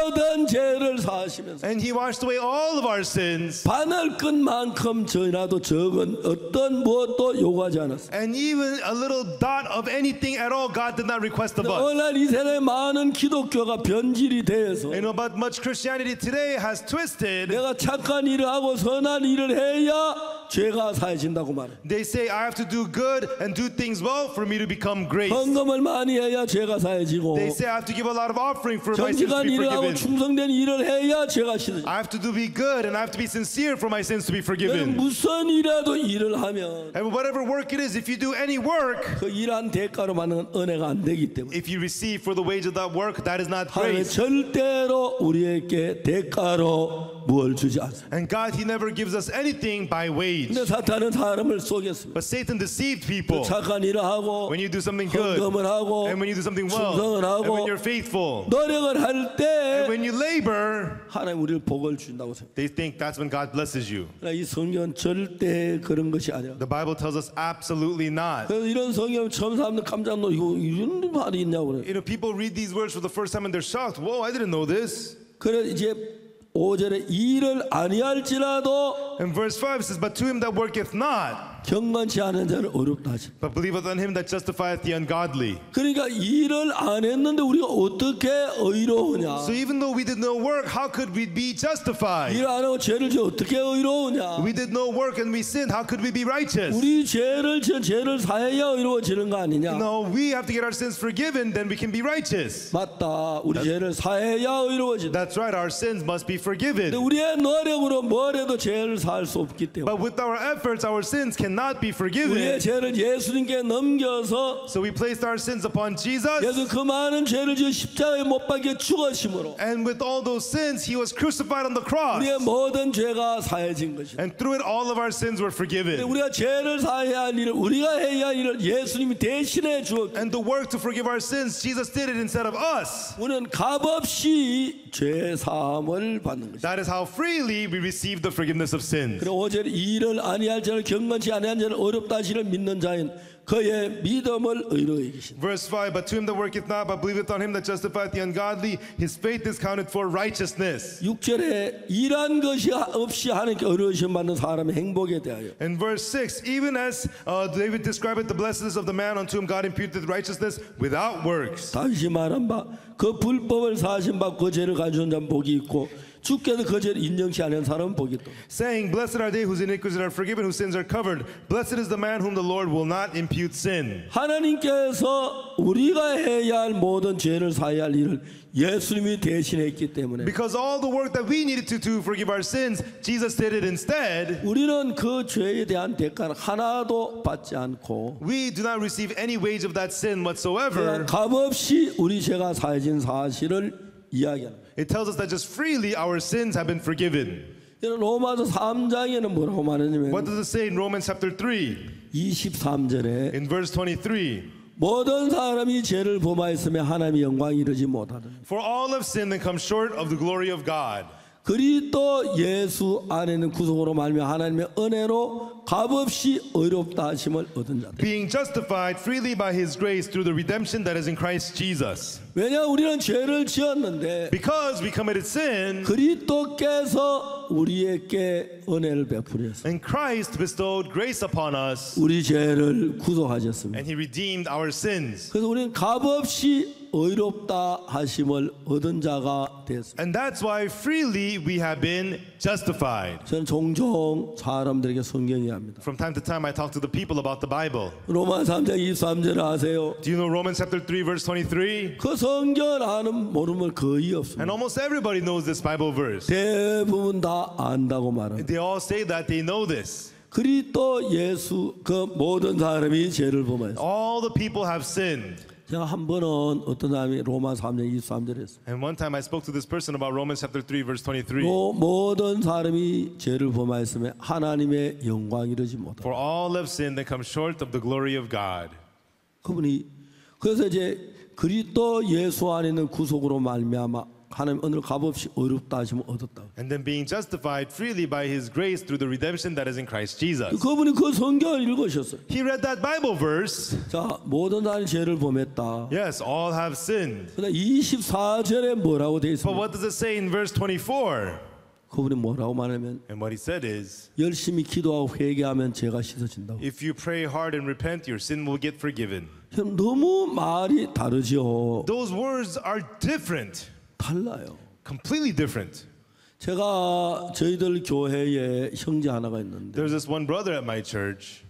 모든 죄를 사하시면서 And he washed away all of our sins. 바늘끝만큼 전이라도 적은 어떤 무엇도 요구하지 않았어요. And even a little dot of anything at all, God did not request of us. 오늘날 이 세대 많은 기독교가 변질이 되어서 You know, but much Christianity today has twisted. 내가 착한 일을 하고 선한 일을 해야 죄가 사해진다고 말해. They say I have to do good and do things well for me to become great. 헌금을 많이 해야 죄가 사해지고 They say I have to give a lot of offering for my sins to 정직한 be 일을 하고 forgiven. 충성된 일을 해야 죄가 씻어져. I have to be good and I have to be sincere for my sins to be 너는 forgiven. 무슨 일이라도 일을 하면 And whatever work it is, if you do any work, 그 일한 대가로 받는 은혜가 안 되기 때문에 if you receive for the wage of that work, that is not 하나님 grace. 절대로 우리에게 대가로 뭘 주지 않습니다. And God, He never gives us anything by wage. 근데 사탄은 사람을 속였습니다. But Satan deceived people. 착한 일을 하고 When you do something good, 헌금을 하고 and when you do something well, 충성을 and when 하고 you're faithful, 노력을 할 때 and when you labor, 하나님 우리를 복을 준다고 생각해요. they think that's when God blesses you. 그러나 이 성경은 절대 그런 것이 아니라. The Bible tells us absolutely not. 그래서 이런 성경 처음 사람들 깜짝 놀라고 이런 말이 있냐고 그래요. You know, people read these words for the first time and they're shocked. Whoa, I didn't know this. 그래 이제 5절에 일을 아니할지라도 In verse 5 it says, but to him that worketh not, 경건치 않은 자를 어렵다 하시. but believeth on him that justifieth the ungodly. 그러니까 일을 안 했는데 우리가 어떻게 의로우냐? So even though we did no work, how could we be justified? 일 안 하고 죄를 지어 어떻게 의로우냐? We did no work and we sinned. How could we be righteous? 우리 죄를 지어 죄를 사해야 의로워지는 거 아니냐? No, we have to get our sins forgiven, then we can be righteous. 맞다. 우리 죄를 사해야 의로워진다. That's right, our sins must be 근데 forgiven. 우리의 노력으로 뭘 해도 죄를 사할 수 없기 때문에 But with our efforts, our sins cannot be forgiven. 우리의 죄를 예수님께 넘겨서 So we placed our sins upon Jesus. 예수 그 많은 죄를 지어 십자가에 못 박혀 죽으심으로 And with all those sins, he was crucified on the cross. 우리의 모든 죄가 사해진 것이다. And through it, all of our sins were 근데 forgiven. 우리가 죄를 사해야 할 일을 우리가 해야 할 일을 예수님이 대신해 주었기 And the work to forgive our sins, Jesus did it instead of us. 우리는 값없이 죄 사함을 받는 것이다. That is how freely we receive the forgiveness of sins. 그리고 5절 일을 아니할 자를 경건치 아니한 자를 어렵다 하시를 믿는 자인 그의 믿음을 의로히 여기신다. Verse 5, but to him that worketh not, but believeth on him that justifieth the ungodly, his faith is counted for righteousness. 6절에 일한 것이 없이 하나님께 어려우심 받는 사람의 행복에 대하여 In verse 6, even as David describeth the blessedness of the man unto whom God imputed righteousness without works. 다윗이 말한 바 그 불법을 사하신 바 그 죄를 가져온 자는 복이 있고 주께서 그 죄를 인정치 않은 사람은 복이 있다. Saying, blessed are they whose iniquities are forgiven, whose sins are covered. Blessed is the man whom the Lord will not impute sin. 하나님께서 우리가 해야 할 모든 죄를 사해야 할 일을 예수님이 대신했기 때문에 Because all the work that we needed to forgive our sins, Jesus did it instead. 우리는 그 죄에 대한 대가를 하나도 받지 않고 We do not receive any wage of that sin 그냥 whatsoever. 값없이 우리 죄가 사해진 사실을 이야기합니다. It tells us that just freely our sins have been forgiven. 이런 로마서 3장에는 뭐라고 말하냐면 What does it say in Romans chapter 3? 23절에 In verse 23, 모든 사람이 죄를 범하였으며 하나님의 영광이 이르지 못하더니 for all have sinned and come short of the glory of God. 그리스도 예수 안에는 구속으로 말미암아 하나님의 은혜로 값없이 의롭다 하심을 얻은 자들. Being justified freely by his grace through the redemption that is in Christ Jesus. 왜냐 우리는 죄를 지었는데 Because we committed sin, 그리스도께서 우리에게 은혜를 베풀으셨어요. and Christ bestowed grace upon us, 우리 죄를 구속하셨습니다. and he redeemed our sins. 그래서 우리는 값없이 의롭다 하심을 얻은 자가 됐습니다. And that's why freely we have been justified. 저는 종종 사람들에게 성경 이야기합니다. From time to time I talk to the people about the Bible. 로마 3장 23절을 아세요? Do you know Romans chapter 3 verse 23? 그 성경을 아는 모르면 거의 없습니다. And almost everybody knows this Bible verse. 대부분 다 안다고 말합니다. They all say that they know this. 그리스도 예수 그 모든 사람이 죄를 범하였어요. All the people have sinned. 제가 한 번은 어떤 사람이 로마 3장 23절에 했어요. And one time I spoke to this person about Romans chapter 3 verse 23. 모든 사람이 죄를 범하였으며 하나님의 영광 이르지 못하다. For all have sinned and come short of the glory of God. 그분이 그래서 이제 그리스도 예수 안에 있는 구속으로 말미암아 하나님 오늘 값없이 어렵다 하시면 얻었다. And then being justified freely by his grace through the redemption that is in Christ Jesus. 그분이 그 성경을 읽으셨어요. He read that Bible verse. 자, 모든 사람이 죄를 범했다. Yes, all have sinned. 그러나 24절에 뭐라고 되어 But 있습니까? what does it say in verse 24? 그분이 뭐라고 말하면 And what he said is, 열심히 기도하고 회개하면 죄가 씻어진다고. if you pray hard and repent, your sin will get forgiven. 형, 너무 말이 다르죠. Those words are different, 달라요. completely different. 제가 저희들 교회에 형제 하나가 있는데 There's this one brother at my church,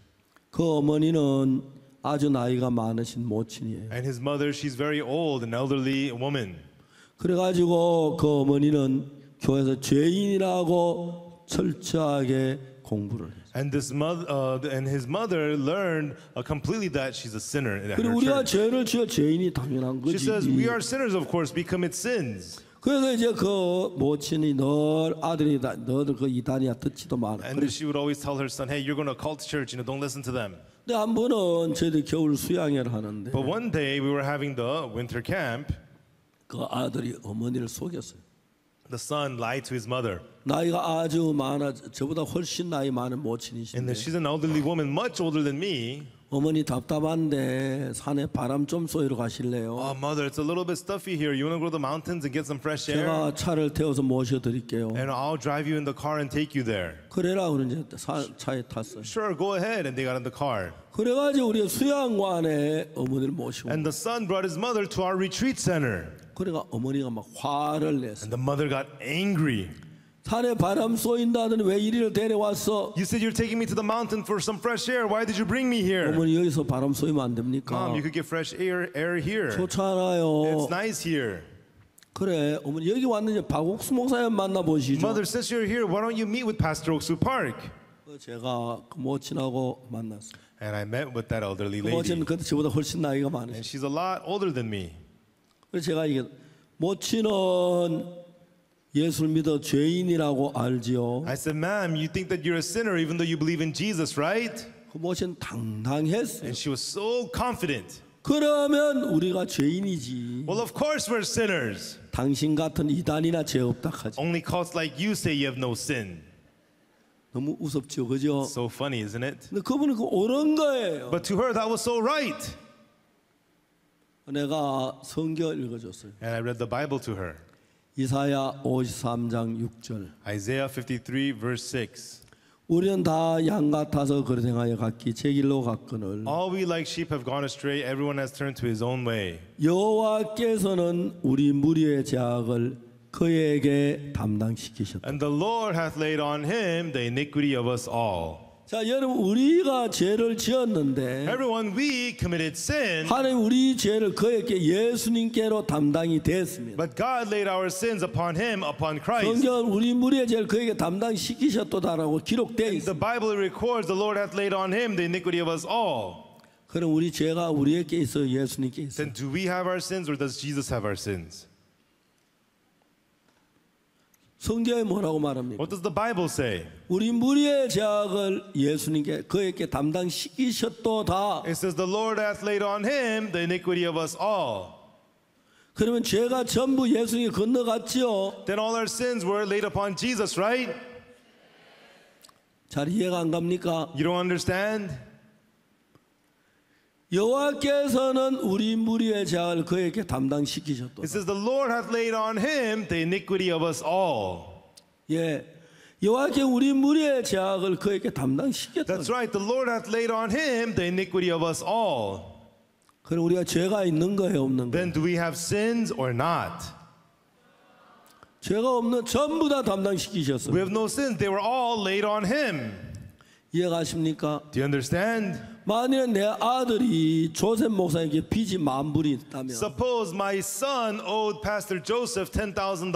그 어머니는 아주 나이가 많으신 모친이에요. and his mother, she's very old, an elderly woman. 그래가지고 그 어머니는 교회에서 죄인이라고 철저하게 공부를 해요. And his mother learned completely that she's a sinner in her 그리고 우리가 church. 죄를 지어 죄인이 당연한 She 거지. says, we are sinners, of course, we commit sins. 그래서 이제 그 모친이 늘 아들이다, 너들 그 이단이야 듣지도 마라. And she would always tell her son, hey, you're going to cult church, don't listen to them. 근데 한 번은 저희들 겨울 수양회를 하는데 But one day we were having the winter camp. 그 아들이 어머니를 속였어요. The son lied to his mother. 나이가 아주 많아, 저보다 훨씬 나이 많은 And 모친이신데 then she's an elderly woman, much older than me. 어머니 답답한데 산에 바람 좀 쏘이러 가실래요? Oh, mother, it's a little bit stuffy here. You want to go to the mountains and get some fresh air? 제가 차를 태워서 모셔드릴게요. And I'll drive you in the car and take you there. 그래라 그러는데 차에 탔어요. Sure, go ahead. And they got in the car. 그래가지고 우리 수양관에 어머니를 모시고 And the son brought his mother to our retreat center. 그래가 어머니가 막 화를 냈어요. And the mother got angry. 산에 바람 쏘인다더니 왜 이리를 데려왔어? You said you're taking me to the mountain for some fresh air. Why did you bring me here? 어머니 여기서 바람 쏘이면 안 됩니까? Mom, you could get fresh air here. 좋잖아요. It's nice here. 그래 어머니 여기 왔는데 박옥수 목사님 만나보시죠. Mother, since you're here, why don't you meet with Pastor Oksu Park? 제가 그 모친하고 만났어요. And I met with that elderly 그 lady. 모친은 그때 저보다 훨씬 나이가 많으세요. And she's a lot older than me. 그래서 제가 이게 모친은 예수를 믿어 죄인이라고 알지요. I said, ma'am, you think that you're a sinner even though you believe in Jesus, right? 그 모친 당당했어요. And she was so confident. 그러면 우리가 죄인이지. Well, of course we're sinners. 당신 같은 이단이나 죄 없다 하지. Only cults like you say you have no sin. 너무 우습죠, 그죠? So funny, isn't it? 근데 그분은 그 옳은 거예요. But to her, that was so right. 내가 성경 읽어줬어요. And I read the Bible to her. 이사야 53장 6절. Isaiah 53, verse 6. 우리는 다 양 같아서 그릇 행하여 각기 제 길로 갔거늘 All we like sheep have gone astray. Everyone has turned to his own way. 여호와께서는 우리 무리의 죄악을 그에게 담당시키셨다. And the Lord hath laid on him the iniquity of us all. 자, 여러분 우리가 죄를 지었는데 Everyone, we committed sin, 하나님 우리 죄를 그에게 예수님께로 담당이 됐습니다. but God laid our sins upon him, upon Christ. 성경은 우리 무리의 죄를 그에게 담당시키셨도다라고 기록되어 The 있습니다. Bible records the Lord hath laid on him the iniquity of us all. 그럼 우리 죄가 우리에게 있어요, 예수님께 있어요? Then do we have our sins or does Jesus have our sins? 성경에 뭐라고 말합니까? What does the Bible say? 우리 무리의 죄악을 예수님께 그에게 담당시키셨도다. It says the Lord hath laid on him the iniquity of us all. 그러면 죄가 전부 예수님께 건너갔지요. Then all our sins were laid upon Jesus, right? 잘 이해가 안 갑니까? You don't understand? 여호와께서는 우리 무리의 죄악을 그에게 담당시키셨도다. It says the Lord hath laid on him the iniquity of us all. 예, 여호와께 우리 무리의 죄악을 그에게 담당시켰다. That's right. The Lord hath laid on him the iniquity of us all. 그럼 우리가 죄가 있는 거예요, 없는 거예요? Then do we have sins or not? 죄가 없는 전부 다 담당시키셨어요. We have no sins. They were all laid on him. 이해가십니까? Do you understand? 만일 내 아들이 조셉 목사에게 빚이 $10,000이 있다면 Suppose my son owed Pastor Joseph $10,000.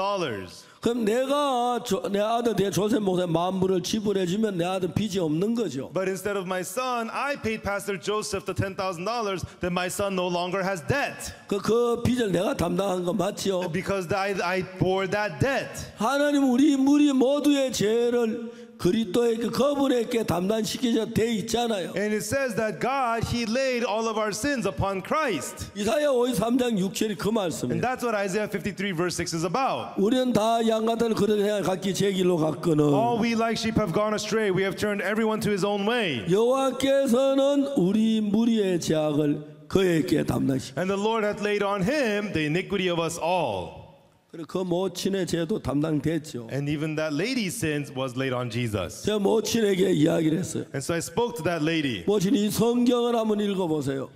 그럼 내가 내 아들 내 조셉 목사에 $10,000을 지불해주면 내 아들 빚이 없는 거죠. But instead of my son, I paid Pastor Joseph the $10,000, then my son no longer has debt. 그 빚을 내가 담당한 거 맞죠? Because I bore that debt. 하나님 우리 무리 모두의 죄를 그리스도의 그분에게 담당시켜져 돼 있잖아요. And it says that God, He laid all of our sins upon Christ. 이사야 53장 6절이 그 And 말씀이에요. that's what Isaiah 53 verse 6 is about. 우리는 다 양같은 그릇 각기 제 길로 갔거늘 All we like sheep have gone astray. We have turned everyone to his own way. 여호와께서는 우리 무리의 죄악을 그에게 담당시켜. And the Lord hath laid on him the iniquity of us all. 그리고 그 모친의 죄도 담당됐죠. And even that lady's sins was laid on Jesus. 제가 모친에게 이야기를 했어요. And so I spoke to that lady. 모친이 이 성경을 한번 읽어보세요.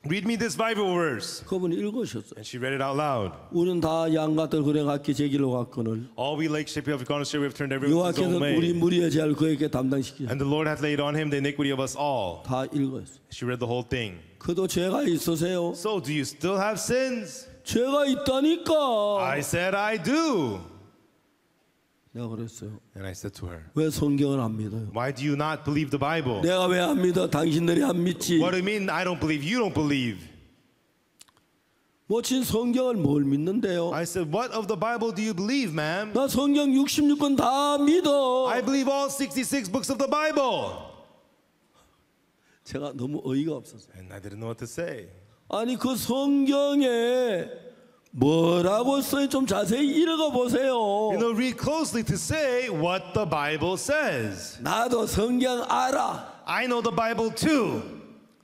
Read me this Bible verse. 그분이 읽으셨어요. And she read it out loud. 우리는 다 양같은 그릇 각기 제 길로 갔거늘 All we like sheep have gone astray. We have turned everyone to his own 여호와께서는 우리 way. 무리의 죄를 그에게 담당시키셨어요. And the Lord hath laid on him the iniquity of us all. 다 읽었어요. She read the whole thing. 그도 죄가 있으세요? So do you still have sins? 죄가 있다니까. I said I do. 내가 그랬어요. And I said to her, 왜 성경을 안 믿어요? why do you not believe the Bible? 내가 왜 안 믿어? 당신들이 안 믿지. What do you mean I don't believe? You don't believe. 모친 성경을 뭘 믿는데요? I said, what of the Bible do you believe, ma'am? 나 성경 66권 다 믿어. I believe all 66 books of the Bible. 제가 너무 어이가 없었어요. And I didn't know what to say. 아니 그 성경에 뭐라고 써요? 좀 자세히 읽어 보세요. You know, read closely to say what the Bible says. 나도 성경 알아. I know the Bible too.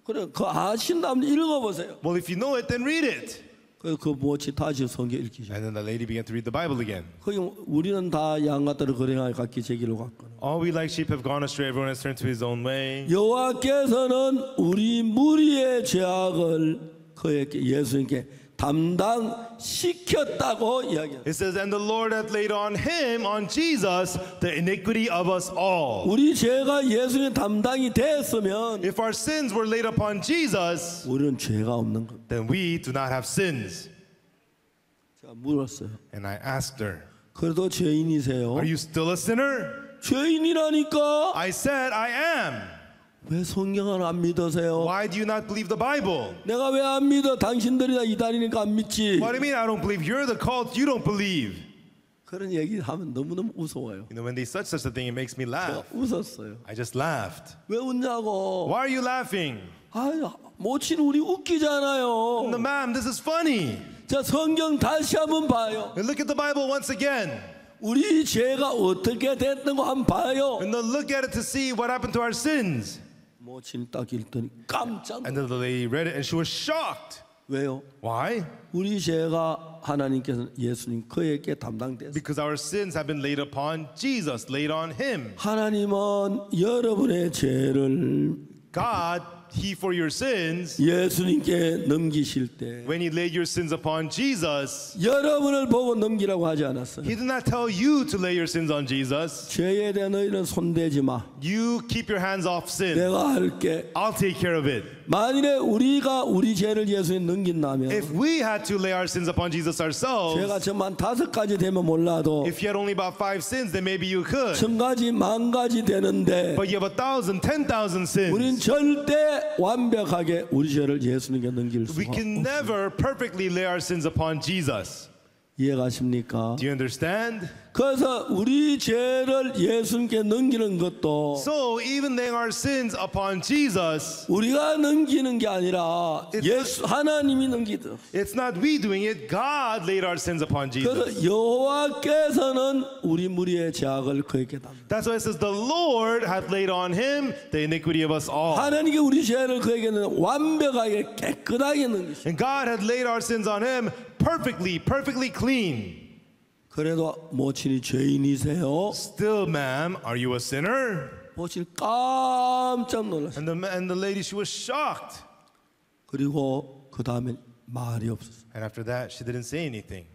그래 그 아신다면 읽어 보세요. Well, if you know it, then read it. 그래서 그 모치 다시 성경 읽기 시작. And then the lady began to read the Bible again. 거기 우리는 다 양같들을 거래하여 각기 제 길로 갔거든. All we like sheep have gone astray. Everyone has turned to his own way. 여호와께서는 우리 무리의 죄악을 그에게 예수님께 담당시켰다고 이야기합니다. It says, and the Lord hath laid on him, on Jesus, the iniquity of us all. 우리 죄가 예수님 담당이 됐으면 If our sins were laid upon Jesus, 우리는 죄가 없는 겁니다. then we do not have sins. 제가 물었어요. And I asked her, 그래도 죄인이세요? are you still a sinner? 죄인이라니까. I said, I am. 왜 성경을 안 믿으세요? Why do you not believe the Bible? 내가 왜 안 믿어? 당신들이 다 이단이니까 안 믿지. What do you mean I don't believe? You're the cult, you don't believe. 그런 얘기 하면 너무너무 무서워요. You know, when they such a thing, it makes me laugh. 제가 웃었어요. I just laughed. 왜 웃냐고. Why are you laughing? 아유, 모친 우리 웃기잖아요. No, ma'am, this is funny. 자, 성경 다시 한번 봐요. And look at the Bible once again. 우리 죄가 어떻게 됐는 거 한번 봐요. And then look at it to see what happened to our sins. 모친 딱 읽더니 깜짝 And then the lady read it and she was shocked. 왜요? Why? 우리 죄가 하나님께서 예수님 그에게 담당됐어요. Because our sins have been laid upon Jesus, laid on him. 하나님은 여러분의 죄를 God, He for your sins, 예수님께 넘기실 때 when He laid your sins upon Jesus, 여러분을 보고 넘기라고 하지 않았어요. He did not tell you to lay your sins on Jesus. 죄에 대한 너희는 손대지 마. You keep your hands off sin. 내가 할게. I'll take care of it. 만일에 우리가 우리 죄를 예수님 넘긴다면 If we had to lay our sins upon Jesus ourselves, 죄가 정말 5가지 되면 몰라도 if you had only about 5 sins, then maybe you could. 1000가지 10,000가지 되는데 But you have 1,000, 10,000 우린 sins. 절대 완벽하게 우리 죄를 예수님께 넘길 We 수가 can 없어요. never perfectly lay our sins upon Jesus. 이해가십니까? Do you understand? 그래서 우리 죄를 예수님께 넘기는 것도 So even laying our sins upon Jesus, 우리가 넘기는 게 아니라 예수 하나님이 넘기듯. it's not we doing it. God laid our sins upon Jesus. 그래서 여호와께서는 우리 무리의 죄악을 그에게 담당. That's why it says the Lord hath laid on him the iniquity of us all. 하나님께 우리 죄를 그에게는 완벽하게 깨끗하게 넘기시. And God had laid our sins on him perfectly, perfectly clean. 그래도 모친이 죄인이세요? Still, ma'am, are you a sinner? 모친 깜짝 놀랐어요. And the lady, she was shocked. 그리고 그 다음에 말이 없었어요. And after that, she didn't say anything.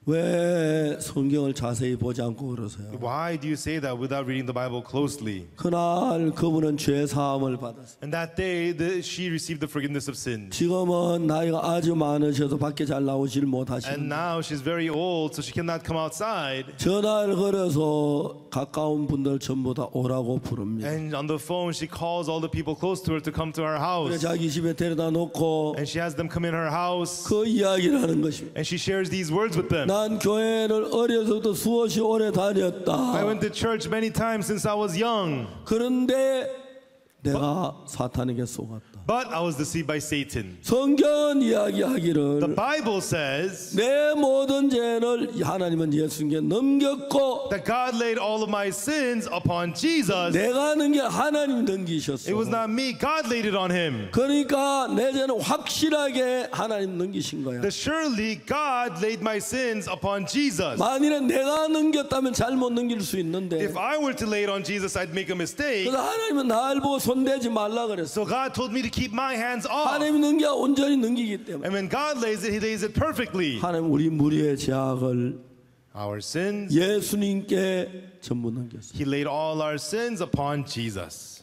왜 성경을 자세히 보지 않고 그러세요? Why do you say that without reading the Bible closely? 그날 그분은 죄 사함을 받았어요. And that day, she received the forgiveness of sins. 지금은 나이가 아주 많으셔서 밖에 잘 나오질 And 못하시는데 now she's very old, so she cannot come outside. 전화를 걸어서 가까운 분들 전부 다 오라고 부릅니다. And on the phone, she calls all the people close to her to come to her 그래 house. 자기 집에 데려다 놓고 And she has them come in her house. 그 이야기를 하는 것입니다. And she shares these words with them. 난 교회를 어려서부터 수없이 오래 I 다녔다. went to church many times since I was young, 그런데 내가 사탄에게 속았다. but I was deceived by Satan. 성경은 The 이야기하기를 Bible says 내 모든 죄를 하나님은 예수님께 넘겼고 that God laid all of my sins upon Jesus. 내가 하는 게 하나님 It 넘기셨어. was not me, God laid it on him. 그러니까 내 죄는 확실하게 하나님 넘기신 거야. That surely God laid my sins upon Jesus. 만일에 내가 넘겼다면 잘못 넘길 수 있는데 If I were to lay it on Jesus, I'd make a mistake. 그래서 하나님은 날 보고 손대지 말라 그랬어. So God told me to keep my hands off. 하나님이 넘겨 온전히 넘기기 때문에 And when God lays it, He lays it perfectly. 하나님 우리 무리의 죄악을 Our sins, 예수님께 전부 넘겼어. He laid all our sins upon Jesus.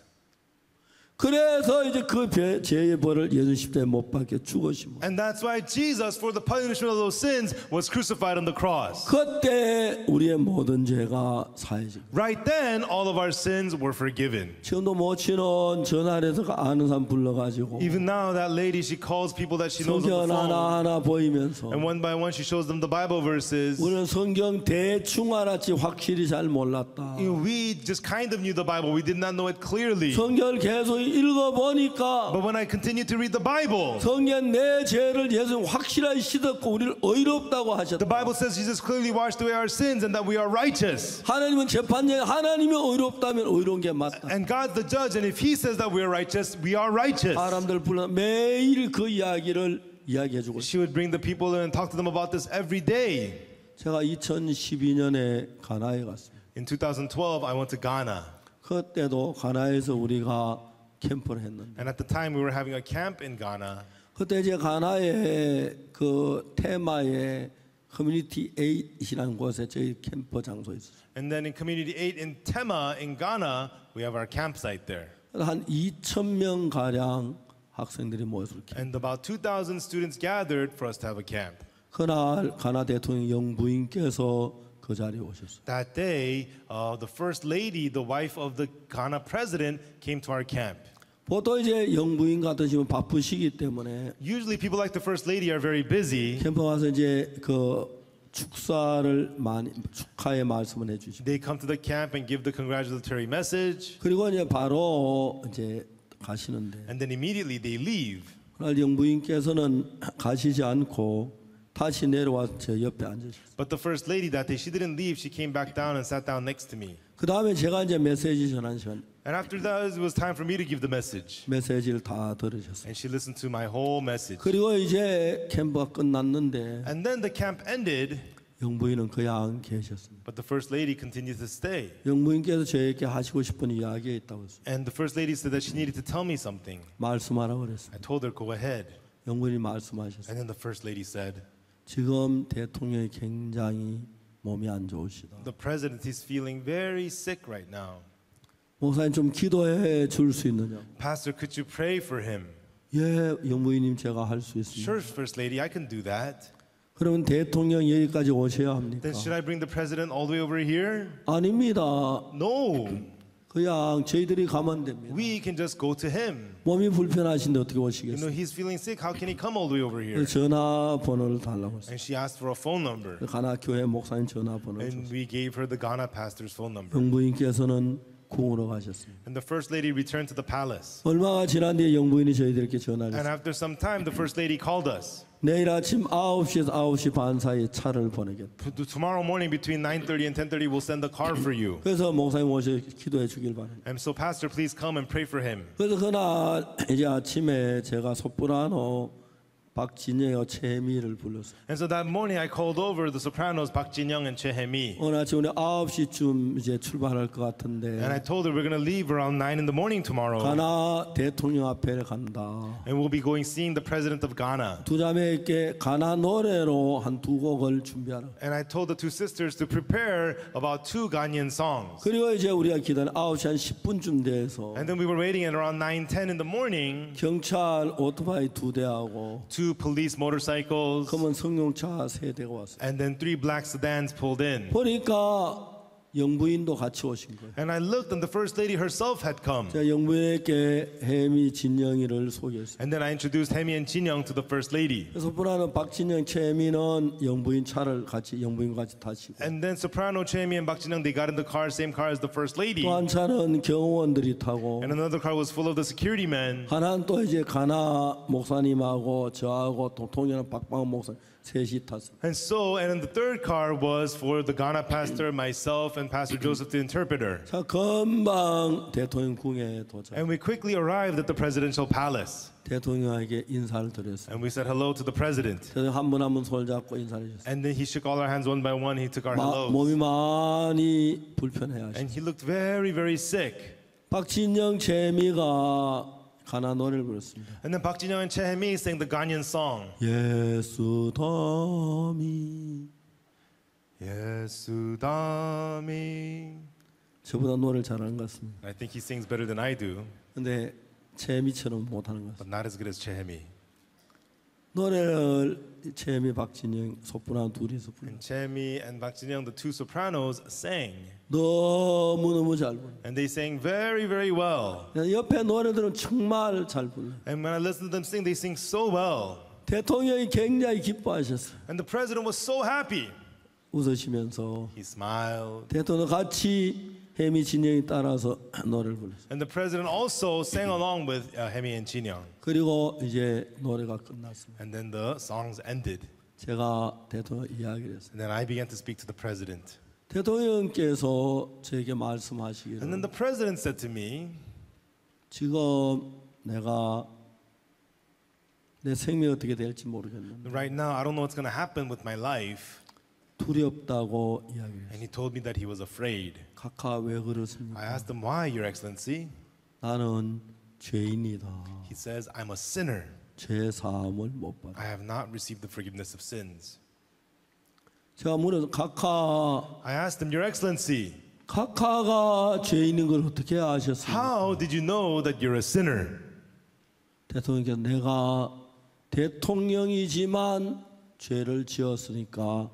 그래서 이제 그 죄의 벌을 예수 십자가에 못 박혀 죽으시고 And that's why Jesus, for the punishment of those sins, was crucified on the cross. 그때 우리의 모든 죄가 사해지고 Right then, all of our sins were forgiven. 지금도 모치는 전화해서 아는 사람 불러가지고 Even now, that lady, she calls people that she knows on 성경 the phone. 하나하나 보이면서 And one by one, she shows them the Bible verses. 우리는 성경 대충 알았지 확실히 잘 몰랐다. We just kind of knew the Bible. We did not know it clearly. 성경을 계속 읽어보니까 But when I continued to read the Bible, 성경 내 죄를 예수님 확실하게 씻었고 우리를 의롭다고 the 하셨다. Bible says Jesus clearly washed away our sins and that we are righteous. 하나님은 재판장에 하나님이 의롭다면 의로운 게 맞다. And God's the judge, and if He says that we are righteous, we are righteous. 사람들 불러 매일 그 이야기를 이야기해주고 있어요. She would bring the people in and talk to them about this every day. 제가 2012년에 가나에 갔습니다. In 2012, I went to Ghana. 그때도 가나에서 우리가 캠프를 했는데 And at the time, we were having a camp in Ghana. 그때 이제 가나의 그 테마의 커뮤니티 8이라는 곳에 저희 캠프 장소 있었어요. And then in Community 8 in Tema, in Ghana, we have our campsite there. 한 2,000명 가량 학생들이 모여서 이렇게. And about 2,000 students gathered for us to have a camp. 그날 가나 대통령 영부인께서 그 자리에 오셨어요. That day, the first lady, the wife of the Ghana president, came to our camp. 보통 이제 영부인 같으시면 바쁘시기 때문에 Usually, people like the first lady are very busy. 캠프 와서 이제 그 축사를 많이 축하의 말씀을 해주시고 They come to the camp and give the congratulatory message, 그리고 이제 바로 이제 가시는데 and then immediately they leave. 그날 영부인께서는 가시지 않고 다시 내려와서 제 옆에 앉으셨어요. But the first lady that day, she didn't leave. She came back down and sat down next to me. 그 다음에 제가 이제 메시지 전한 시간 And after that, it was time for me to give the message. 메시지를 다 들으셨어요. And she listened to my whole message. 그리고 이제 캠프가 끝났는데 And then the camp ended, 영부인은 그냥 계셨습니다. but the first lady continued to stay. 영부인께서 저에게 하시고 싶은 이야기가 있다고 했어요. And the first lady said that she needed to tell me something. 말씀하라고 그랬어요. I told her, go ahead. 영부인이 말씀하셨어요. And then the first lady said, 지금 대통령이 굉장히 몸이 안 좋으시다. the president is feeling very sick right now. 목사님 좀 기도해 줄 수 있느냐? Pastor, could you pray for him? 예, 영부인님 제가 할 수 있습니다. Sure, first lady, I can do that. 그러면 대통령 여기까지 오셔야 합니까? Then should I bring the president all the way over here? 아닙니다. No, 그냥 저희들이 가면 됩니다. we can just go to him. 몸이 불편하신데 어떻게 You know, 오시겠어요? he's feeling sick. How can he come all the way over here? 전화번호를 달라고 했어요. And she asked for a phone number. 가나 교회 목사님 전화번호를 And 줬어요. we gave her the Ghana pastor's phone number. 영부인께서는 궁으로 가셨습니다. And the first lady returned to the palace. 얼마가 지난 뒤에 영부인이 저희들에게 전화를 And 했어요. after some time, the first lady called us. 내일 아침 9시에서 9시 반 사이에 차를 보내겠다. Tomorrow morning between 9:30 and 10:30, we'll send a car for you. 그래서 목사님 오셔 기도해 주길 바랍니다. And so, Pastor, please come and pray for him. 그래서 그날 이제 아침에 제가 소프라노 박진영과 최미를 불렀어요. And so that morning, I called over the sopranos Park Jin-young and Choi Hae-mi. 오늘 아침 우리 9시쯤 이제 출발할 것 같은데 And I told her we're going to leave around 9 in the morning tomorrow. 가나 대통령 앞에 간다. And we'll be going seeing the president of Ghana. 두 자매에게 가나 노래로 한 두 곡을 준비하라. And I told the two sisters to prepare about 2 Ghanaian songs. 그리고 이제 우리가 기다린 9시 한 10분쯤 돼서 And then we were waiting at around 9:10 in the morning. 경찰 오토바이 2대하고 2 police motorcycles. 검은 승용차 3대가 왔어요. And then 3 black sedans pulled in. 보니까 영부인도 같이 오신 거예요. And I looked, and the first lady herself had come. 제가 영부인에게 혜미 진영이를 소개했어요. And then I introduced Hemi and Jin Young to the first lady. 그래서 소프라노 박진영, 최미는 영부인 차를 같이 영부인과 같이 타시고 And then soprano Chaemi and Bak Jin Young, they got in the car, same car as the first lady. 또 한 차는 경호원들이 타고 And another car was full of the security men. 하나는 또 이제 가나 목사님하고 저하고 또 통역하는 박방원 목사님 셋이 탔어요. And then the third car was for the Ghana pastor, myself, and Pastor Joseph, the interpreter. 자, 금방 대통령 궁에 도착. And we quickly arrived at the presidential palace. 대통령에게 인사를 드렸어요. And we said hello to the president. 그래서 한 분 한 분 손을 잡고 인사를 해줬어요. And then he shook all our hands one by one. He took our hellos. 몸이 많이 불편해하시죠. And he looked very, very sick. 박진영, 최미가 가나 노래를 불렀습니다. And then Bak Jin Young and Chae Hemi sang the Ghanaian song. 예수 덤이 Yesu Dami. 저보다 노래를 잘하는 것 같습니다. I think he sings better than I do, 근데 최미처럼 못하는 것 같습니다. but not as good as Chae Hemi. 노래를 최미, 박진영, 소프라노 둘이서 불렀어요. And Chae Hemi and Bak Jin Young, the two sopranos, sang. 너무너무 잘 불러요. And they sang very, very well. 옆에 노래들은 정말 잘 불러요. And when I listen to them sing, they sing so well. 대통령이 굉장히 기뻐하셨어요. And the president was so happy. 웃으시면서 He smiled. 대통령 같이 혜미 진영이 따라서 노래를 불렀어요. And the president also sang along with Hemi and Jin Young. 그리고 이제 노래가 끝났습니다. And then the songs ended. 제가 대통령 이야기를 했어요. And then I began to speak to the president. 대통령께서 제게 And then 말씀하시기를 the president said to me, 지금 내가 내 생명이 어떻게 될지 모르겠는데 right now, I don't know what's going to happen with my life. 두렵다고 이야기를 And 했어요. he told me that he was afraid. 카카 왜 그렇습니까? I asked him, why, Your Excellency? 나는 죄인이다. He says, I'm a sinner. 죄 사함을 못 받아. I have not received the forgiveness of sins. 제가 물어서 카카 I asked him, Your Excellency, 카카가 죄인인 걸 어떻게 아셨습니까? how did you know that you're a sinner? 대통령께서 내가 대통령이지만 죄를 지었으니까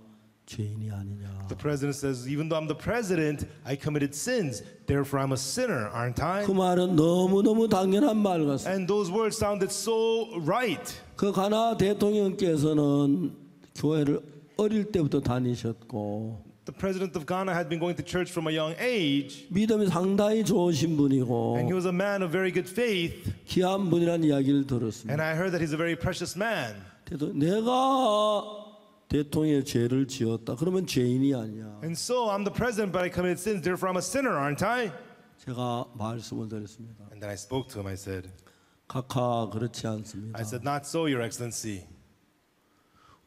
죄인이 아니냐. The president says, even though I'm the president, I committed sins. Therefore, I'm a sinner, aren't I? 그 말은 너무너무 당연한 말 같습니다. And those words sounded so right. 그 가나 대통령께서는 교회를 어릴 때부터 다니셨고 The president of Ghana had been going to church from a young age, 믿음이 상당히 좋으신 분이고 and he was a man of very good faith. 귀한 분이라는 이야기를 들었습니다. And I heard that he's a very precious man. 내가 대통령의 죄를 지었다. 그러면 죄인이 아니야. And so I'm the president, but I committed sins. Therefore, I'm a sinner, aren't I? 제가 말씀을 드렸습니다. And then I spoke to him. I said, 카카 그렇지 않습니다. I said, not so, Your Excellency.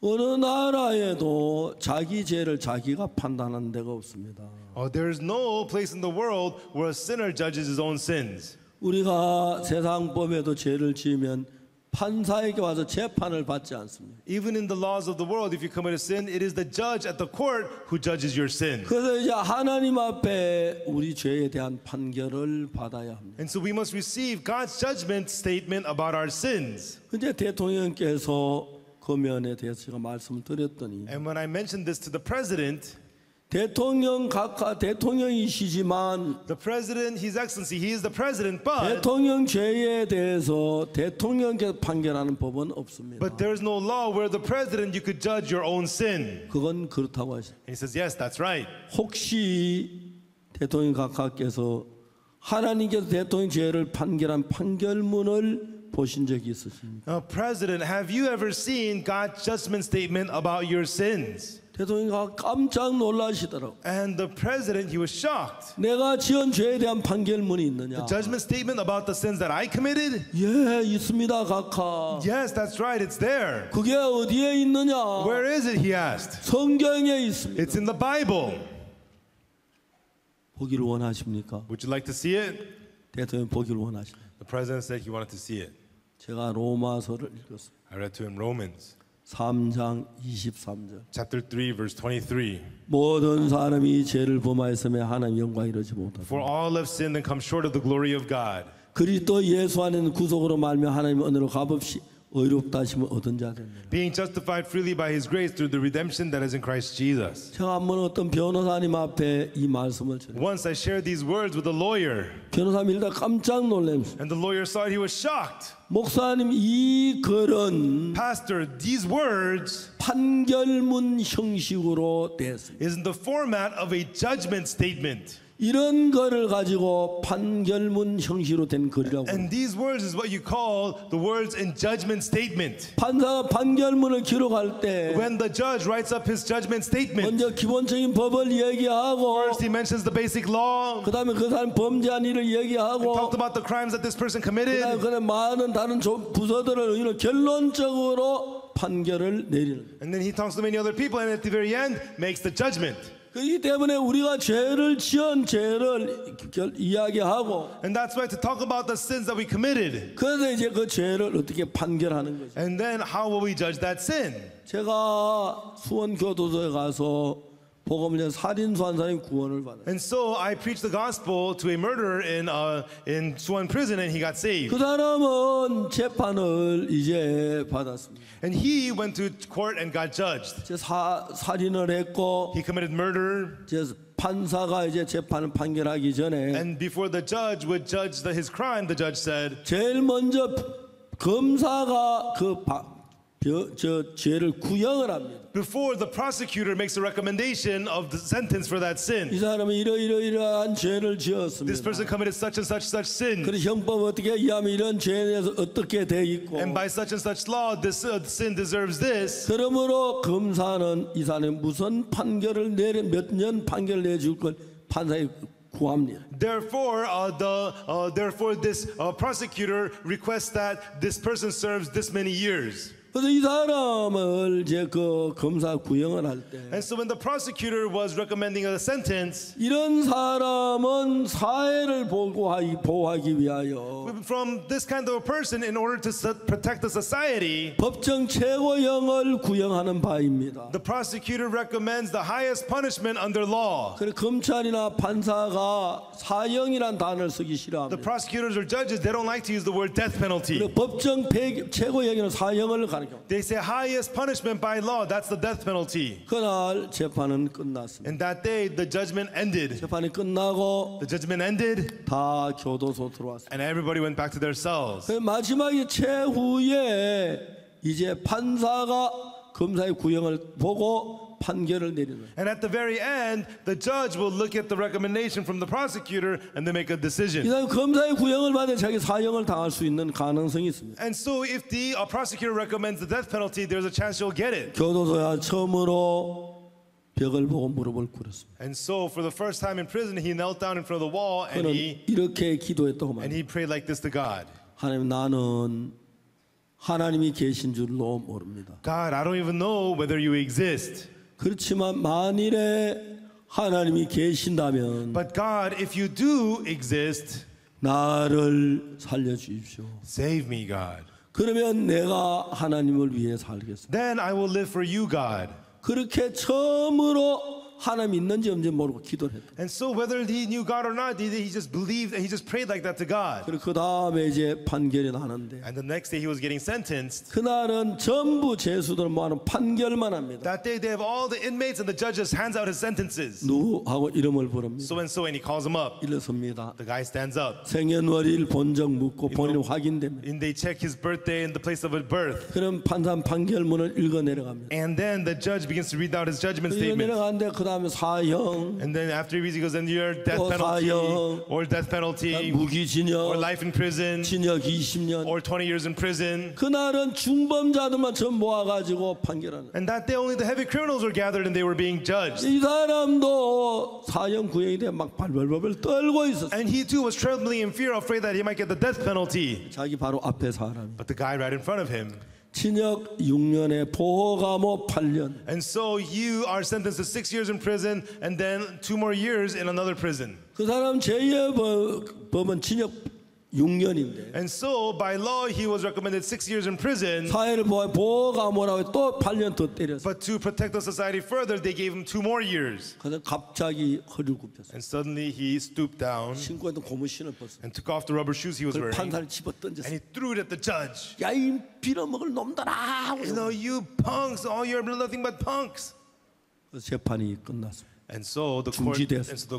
어느 나라에도 자기 죄를 자기가 판단하는 데가 없습니다. Oh, there is no place in the world where a sinner judges his own sins. 우리가 세상법에도 죄를 지으면 판사에게 와서 재판을 받지 않습니다. Even in the laws of the world, if you commit a sin, it is the judge at the court who judges your sin. 그래서 이제 하나님 앞에 우리 죄에 대한 판결을 받아야 합니다. And so we must receive God's judgment statement about our sins. 근데 대통령께서 그 면에 대해서 제가 말씀을 드렸더니 And when I mentioned this to the president, 대통령이시지만 the president, His Excellency, he is the president, but 대통령 죄에 대해서 대통령께서 판결하는 법은 없습니다. there is no law where the president you could judge your own sin. 그건 그렇다고 하셨어요. And he says, yes, that's right. 혹시 대통령 각하께서 하나님께서 대통령 죄를 판결한 판결문을 보신 적이 있으십니까? Now, President, have you ever seen God's judgment statement about your sins? 대통령이 깜짝 놀라시더라고. And the president, he was shocked. 내가 지은 죄에 대한 판결문이 있느냐? Judgment statement about the sins that I committed? 예, 있습니다, 각하. Yes, that's right, it's there. 그게 어디에 있느냐? Where is it, he asked. 성경에 있습니다. It's in the Bible. 보기를 원하십니까? Would you like to see it? 대통령 보기를 원하십니까? The president said he wanted to see it. 제가 로마서를 읽었습니다. I read to him Romans 3장 23절. chapter 3, verse 23. 모든 사람이 죄를 범하였음에 하나님 영광 이루지 못하고 For all have sinned and come short of the glory of God. 그리스도 예수 안에는 구속으로 말며 하나님 은혜로 값없이 의롭다 하심을 얻은 자 됩니다. being justified freely by his grace through the redemption that is in Christ Jesus. 제가 한번 어떤 변호사님 앞에 이 말씀을 전했어요. Once I shared these words with a lawyer, 변호사님 일단 깜짝 놀랐어요. and the lawyer saw it, he was shocked. 목사님 이 글은 Pastor, these words 판결문 형식으로 됐습니다. is in the format of a judgment statement. 이런 거를 가지고 판결문 형식으로 된 글이라고. And these words is what you call the words in judgment statement. 판사가 판결문을 기록할 때 When the judge writes up his judgment statement, 먼저 기본적인 법을 얘기하고 first he mentions the basic law, 그다음에 그 사람 범죄한 일을 얘기하고 talked about the crimes that this person committed, 그다음에 많은 다른 부서들을 의뢰 결론적으로 판결을 내리는 거예요. and then he talks to many other people, and at the very end makes the judgment. 그렇기 때문에 우리가 죄를 지은 죄를 이야기하고 And that's why to talk about the sins that we committed, 그래서 이제 그 죄를 어떻게 판결하는 거죠. and then how will we judge that sin? 제가 수원 교도소에 가서 복음을 전해 살인수 한 사람이 구원을 받았어요. And so I preached the gospel to a murderer in Suwon prison, and he got saved. 그 사람은 재판을 이제 받았습니다. And he went to court and got judged. 이제 살인을 했고 He committed murder, 이제 판사가 이제 재판을 판결하기 전에 and before the judge would judge his crime, the judge said, 제일 먼저 검사가 저 죄를 구형을 합니다. before the prosecutor makes a recommendation of the sentence for that 이 sin, 사람은 이러이러한 죄를 this 지었습니다. person committed such and such sin, 그래서 형법 어떻게 이해하면 이런 죄에 대해서 어떻게 돼 있고 and by such and such law, this sin deserves this. 그러므로 검사는 이 사람이 무슨 판결을 몇 년 판결을 내줄 걸 판사에 구합니다. Therefore, this prosecutor requests that this person serves this many years. 그래서 이 사람을 이제 그 검사 구형을 할 때 And so when the prosecutor was recommending a sentence, 이런 사람은 사회를 보호하기 위하여 from this kind of a person, in order to protect the society, 법정 최고형을 구형하는 바입니다. the prosecutor recommends the highest punishment under law. 그래서 검찰이나 판사가 사형이란 단어를 쓰기 The 싫어합니다. prosecutors or judges, they don't like to use the word death penalty. 그래서 법정 최고형은 사형을 가르쳐. They say highest punishment by law, that's the death penalty. 그날 재판은 끝났습니다. And that day, the judgment ended. 재판이 끝나고 The judgment ended, 다 교도소 들어왔습니다. and everybody went back to their cells. 그 마지막에 최후에 이제 판사가 검사의 구형을 보고 판결을 내리는 거예요. And at the very end, the judge will look at the recommendation from the prosecutor and then make a 이 decision. 사람 검사의 구형을 받아 자기 사형을 당할 수 있는 가능성이 있습니다. And so if the prosecutor recommends the death penalty, there's a chance you'll get it. 교도소야 처음으로 벽을 보고 무릎을 꿇었습니다. And so for the first time in prison, he knelt down in front of the wall and 그는 he 이렇게 기도했다고 말합니다. prayed like this to God. 하나님, 나는 하나님이 계신 줄로 모릅니다. God, I don't even know whether you exist. 그렇지만 만일에 하나님이 계신다면 But God, if you do exist, 나를 살려주십시오. save me, God. 그러면 내가 하나님을 위해 살겠습니다. Then I will live for you, God. 그렇게 처음으로 하나님 있는지 없는지 모르고 기도를 했다. And so whether he knew God or not, he just believed and he just prayed like that to God. 그리고 그 다음에 이제 판결이 나는데 And the next day he was getting sentenced. 그날은 전부 죄수들 모아놓은 판결만 합니다. That day they have all the inmates and the judge just hands out his sentences. 누구하고 이름을 부릅니다. So and he calls him up. 일어섭니다. The guy stands up. 생년월일 본적 묻고 본인 확인됩니다. And they check his birthday and the place of his birth. 그럼 판사 판결문을 읽어 내려갑니다. And then the judge begins to read out his judgment 읽어 statement. 내려가는데 그 다음에 사형, And then after he reads, he goes, and your death 또 penalty, 사형, or death penalty, or 무기징역, life in prison, 징역 20년. or 20 years in prison. 그날은 중범자들만 전 모아가지고 판결하는. And that day only the heavy criminals were gathered and they were being judged. 이 사람도 사형 구형이 돼 막 발발발발 떨고 있었어. And he too was trembling in fear, afraid that he might get the death penalty. 자기 바로 앞에 사람. But the guy right in front of him. 징역 6년에 보호감호 8년. And so you are sentenced to 6 years in prison and then 2 more years in another prison. 그 사람 제2의 법은 징역 6년인데 And so, by law, he was recommended 6 years in prison. 사회를 보호가 뭐라고 또 8년 더 때렸어. But to protect the society further, they gave him 2 more years. 그래서 갑자기 허리를 굽혔어. And suddenly he stooped down 신고에도 고무신을 벗어. and took off the rubber shoes he was 그걸 wearing. 판사를 집어 던졌어. And he threw it at the judge. 야, 이 빌어먹을 놈들아. You know, you punks, all you're nothing but punks. 그래서 재판이 끝났습니다. And so the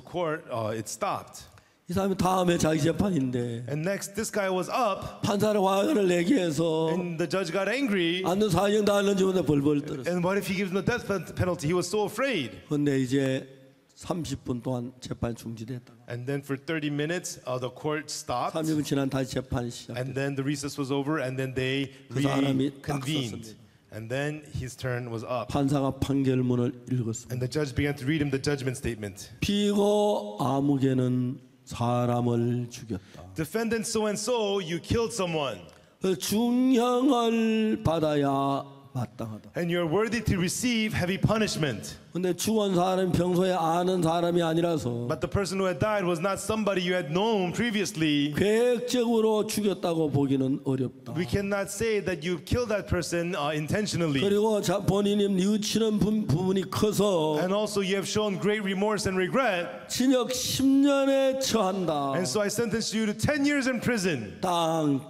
court, it stopped. 이 사람이 다음에 자기 재판인데 And next, this guy was up, 판사를 화를 내게 해서 and the judge got angry. 안는 사형 당하는지 모르는데 벌벌 떨었어. And what if he gives him the death penalty? He was so afraid. 근데 이제 30분 동안 재판이 중지됐다가 And then for 30 minutes, the court stopped. 30분 지난 다시 재판이 시작. And then the recess was over, and then they 그 사람이 딱 reconvened. 섰습니다. And then his turn was up. 판사가 판결문을 읽었습니다. And the judge began to read him the judgment statement. 피고 아무개는 사람을 죽였다. Defendant so and so, you killed someone, 그 중형을 받아야 마땅하다. and you're worthy to receive heavy punishment. 근데 죽은 사람이 평소에 아는 사람이 아니라서 But the person who had died was not somebody you had known previously. 계획적으로 죽였다고 보기는 어렵다. We cannot say that you killed that person intentionally. 그리고 본인이 뉘우치는 부분이 커서 And also you have shown great remorse and regret. 징역 10년에 처한다. And so I sentenced you to 10 years in prison. 땅.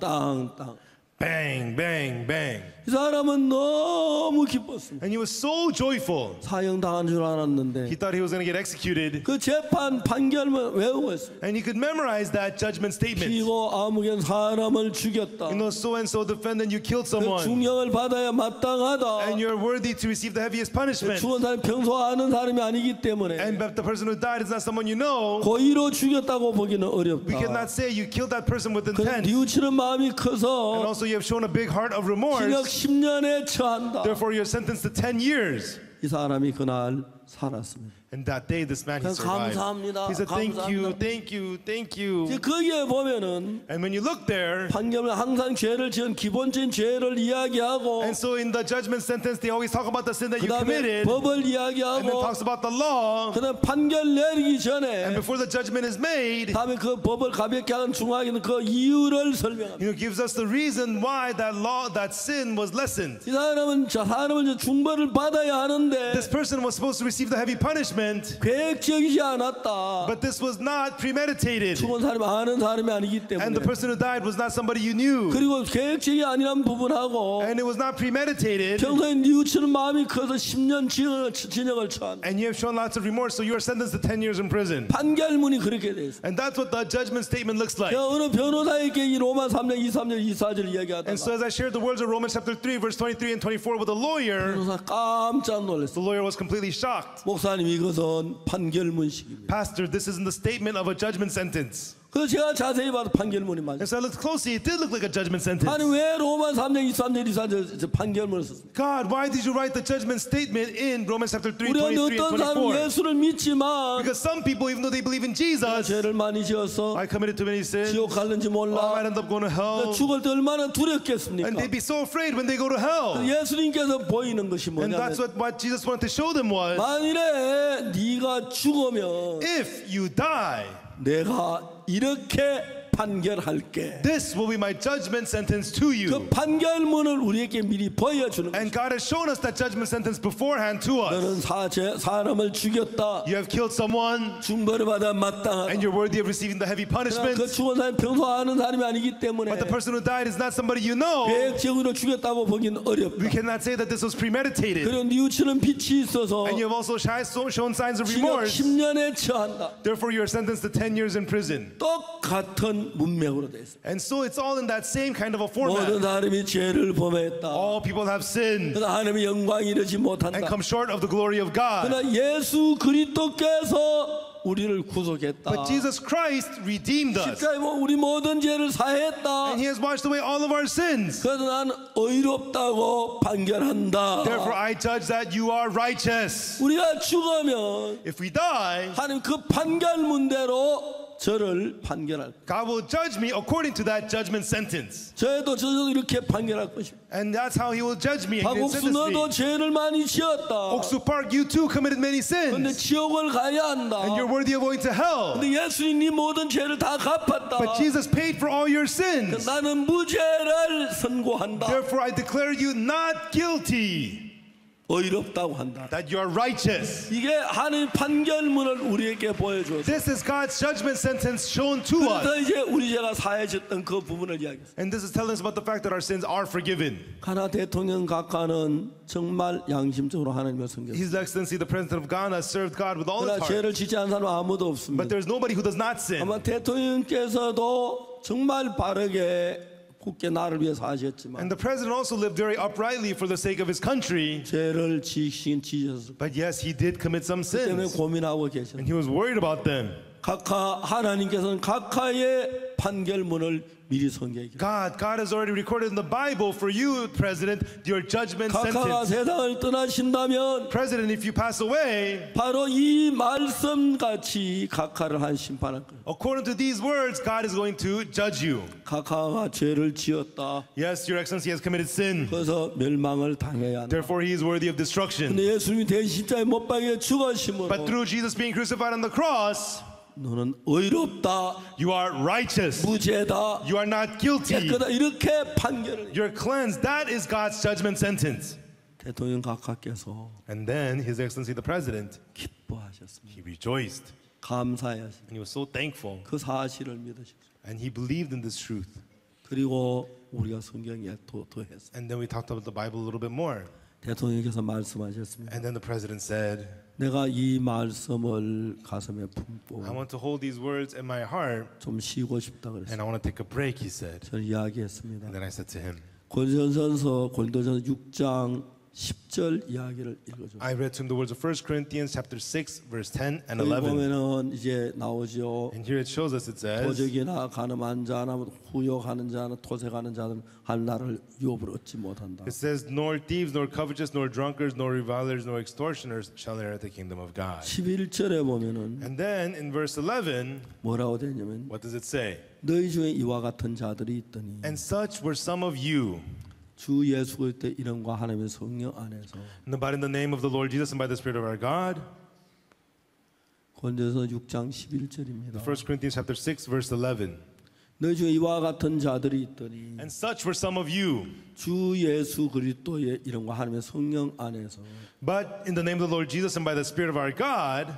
Bang, bang, bang. 이 사람은 너무 기뻤습니다. And he was so joyful. 사형 당한 줄 알았는데 He thought he was going to get executed. 그 재판 판결만 외우고 있어요. And he could memorize that judgment statement. 피고 아무개 사람을 죽였다. You know, so and so defendant, you killed 그 someone. 중형을 받아야 마땅하다. And you're worthy to receive the heaviest punishment. 죽은 사람이 평소 아는 사람이 아니기 때문에 And the person who died is not someone you know. 고의로 죽였다고 보기는 We 어렵다. cannot say you killed that person with 그 intent. 뉘우치는 마음이 And 커서 also you have shown a big heart of 징역 remorse. 10년에 처한다. Therefore you're sentenced to 10 years. 이 사람이 그날 살았습니다. And that day this man, he 그냥 survived. 감사합니다. He said, thank you, 감사합니다. thank you, thank you. 이제 거기에 보면은 And when you look there, 판결은 항상 죄를 지은 기본적인 죄를 이야기하고 and so in the judgment sentence, they always talk about the sin that you 그다음에 committed, 법을 and then 이야기하고 talks about the law, 그다음 판결 내리기 and 전에 before the judgment is made, 다음에 그 법을 가볍게 하는 중하기는 그 이유를 설명합니다. gives us the reason why that law, that sin was lessened. 이 사람은 저 사람은 이제 중벌을 받아야 하는데 This person was supposed to receive the heavy punishment, 계획적이지 않았다. but this was not premeditated. 죽은 사람이 아는 사람이 아니기 And the 때문에 person who died was not somebody you knew. 그리고 계획적이 아니란 부분하고 And it was not premeditated. 평소에 뉘우치는 마음이 커서 10년 진역을 처한다. And you have shown lots of remorse, so you are sentenced to 10 years in prison. 판결문이 그렇게 돼 있어. And that's what the judgment statement looks like. 어느 변호사에게 이 로마 3장 23절 24절 이야기하다가 And so as I shared the words of Romans chapter 3, verse 23 and 24 with a lawyer, 변호사 깜짝 the 놀랐어. lawyer was completely shocked. 목사님 이것은 판결문식입니다. Pastor, this isn't the statement of a judgment sentence. 그래서 제가 자세히 봐도 판결문이 맞아요. And so I looked closely, it did look like a judgment sentence. 아니 왜 로마 3장 23절 24절 판결문을 썼습니까? God, why did you write the judgment statement in Romans chapter 3, 우리가 23 어떤 and 사람은 24? 예수를 믿지만 Because some people, even though they believe in Jesus, 죄를 많이 지어서 I committed too many sins, 지옥 갈는지 I 몰라. might end up going to hell. 죽을 때 얼마나 두렵겠습니까? And they'd be so afraid when they go to hell. 예수님께서 보이는 것이 And that's 뭐냐면 what Jesus wanted to show them was, 만일에 네가 죽으면 if you die, 내가 이렇게 판결할게. this will be my judgment sentence to 그 you. 판결문을 우리에게 미리 보여주는 거예요. And God has shown us that judgment sentence beforehand to us. 너는 사람을 죽였다. You have killed someone, 중벌을 받아 and 마땅하다. you're worthy of receiving the heavy 그러나 punishment. 그 죽은 사람이 평소 아는 사람이 아니기 때문에 But the person who died is not somebody you know. 계획적으로 죽였다고 보기는 We 어렵다. cannot say that this was premeditated. 그리고 뉘우치는 빛이 있어서 And you have also shown signs of 징역 remorse. 10년에 처한다. Therefore, you are sentenced to 10 years in prison. 똑같은 문맥으로 돼 있어요. And so it's all in that same kind of a 모든 format. 사람이 죄를 범했다. All people have sinned 그러나 하나님의 영광이 이르지 못한다. and come short of the glory of God. 그러나 예수 그리스도께서 우리를 구속했다. But Jesus Christ redeemed us. 십자가에 우리 모든 죄를 사했다. And He has washed away all of our sins. 그래서 나는 의롭다고 판결한다. Therefore, I judge that you are righteous. 우리가 죽으면 If we die, 하나님 그 판결문대로 저를 판결할 것이다. God will judge me according to that judgment sentence. 저도 이렇게 판결할 것이다. And that's how he will judge me and 박옥수 sentence 너도 me. 죄를 많이 지었다. Oksu Park, you too committed many 근데 sins. 지옥을 가야 한다. And you're worthy of going to hell. 근데 예수님 네 모든 죄를 다 갚았다. But Jesus paid for all your sins. 나는 무죄를 선고한다. Therefore I declare you not guilty. 의롭다고 한다. That you are righteous. 이게 하나님 판결문을 우리에게 보여줬어. This is God's judgment sentence shown to us. 그래서 이제 우리 죄가 사해졌던 그 부분을 이야기했어. And this is telling us about the fact that our sins are forgiven. 가나 대통령 각하는 정말 양심적으로 하나님을 섬겼어. His Excellency, the President of Ghana, served God with all his 그러나 heart. 죄를 짓지 않은 사람 아무도 But 없습니다. there's nobody who does not sin. 아마 대통령께서도 정말 바르게 굳게 나를 위해서 하셨지만 And the President also lived very uprightly for the sake of his country. 죄를 지셨을 But yes, he did commit some 때문에 sins. 고민하고 계셨어요. And he was worried about them. 각하 하나님께서는 각하의 판결문을 미리 선계해. God has already recorded in the Bible for you, President, your judgment 각하가 sentence. 세상을 떠나신다면 President, if you pass away, 바로 이 말씀 같이 각하를 한 심판할 거예요. according to these words, God is going to judge you. 각하가 죄를 지었다. Yes, your Excellency has committed sin. 그래서 멸망을 당해야 한다. Therefore, he is worthy of destruction. 근데 예수님이 대신자의 못박에 죽으심으로 But through Jesus being crucified on the cross, 너는 의롭다, you are righteous. 무죄다, You are not guilty. 깨끗하다 이렇게 판결을. You're cleansed. That is God's judgment sentence. 대통령 각하께서 And then His Excellency the President, 기뻐하셨습니다. he rejoiced. 감사하셨습니다. And he was so thankful. 그 사실을 믿으셨어요. And he believed in this truth. 그리고 우리가 성경에 더했어요. And then we talked about the Bible a little bit more. 대통령께서 말씀하셨습니다. And then the President said, 내가 이 말씀을 가슴에 I 품고 want to hold these words in my heart 좀 쉬고 싶다 그랬어요. and I want to take a break, he said. 저는 이야기했습니다. And then I said to him, 고린도전서 6장 10절 이야기를 읽어줘. I read to him the words of 1 Corinthians chapter 6 verse 10 and 여기 11. 보면은 이제 나오죠. And here it shows us, it says, 도적이나 가늠한 자나 후욕하는 자나 토색하는 자는 한 나를 유업을 얻지 못한다. it says, nor thieves, nor covetous, nor drunkards, nor revilers, nor extortioners shall inherit the kingdom of God. 11절에 보면은 And then in verse 11, 뭐라고 되냐면 what does it say? 너희 중에 이와 같은 자들이 있더니 And such were some of you. 주 예수 그리스도의 이름과 하나님의 성령 안에서 But in the name of the Lord Jesus and by the Spirit of our God. 고린도서 6장 11절입니다. 1 Corinthians chapter 6 verse 11. 너희 중에 이와 같은 자들이 있더니 And such were some of you. 주 예수 그리스도의 이름과 하나님의 성령 안에서 But in the name of the Lord Jesus and by the Spirit of our God,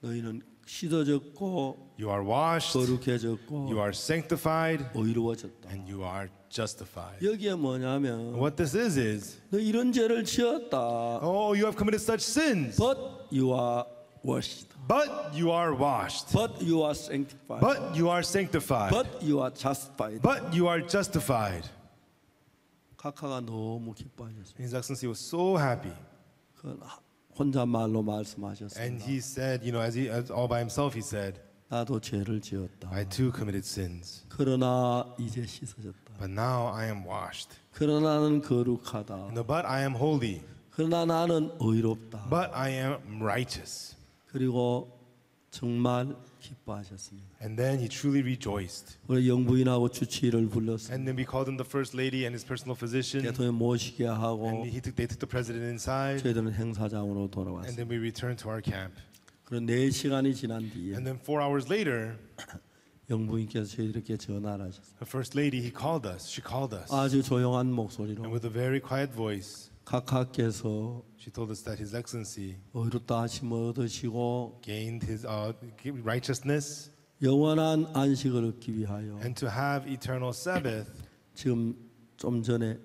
너희는 씻어졌고 you are washed, 거룩해졌고 you are sanctified, 의로워졌다. and you are justified. 여기에 뭐냐면 What this is, 너 이런 죄를 지었다. oh, you have committed such sins, But you are washed. but you are washed, But you are sanctified. but you are sanctified, But you are justified. but you are justified. 각하가 너무 기뻐하셨어요. His Excellency was so happy. 그 혼잣말로 말씀하셨습니다. And he said, as all by himself, he said, 나도 죄를 지었다. I too committed sins, 그러나 이제 씻어졌다. but now I am washed. 그러나 나는 거룩하다. But I am holy, 그러나 나는 의롭다. but I am righteous. 그리고 정말 기뻐하셨습니다. And then he truly rejoiced. 우리 영부인하고 주치의를 불렀습니다. And then we called in the first lady and his personal physician. 대통령 모시게 하고 And they took the president inside. 저희들은 행사장으로 And 돌아왔습니다. then we returned to our camp. 그런 4시간이 지난 뒤에 And then 4 hours later, 영부인께서 저희들에게 전화를 하셨어요. the first lady, she called us. 아주 조용한 And 목소리로 with a very quiet voice, 각하께서 she told us that His Excellency 의롭다 하심을 얻으시고 gained his righteousness 영원한 안식을 얻기 위하여 and to have eternal Sabbath. 지금 좀 전에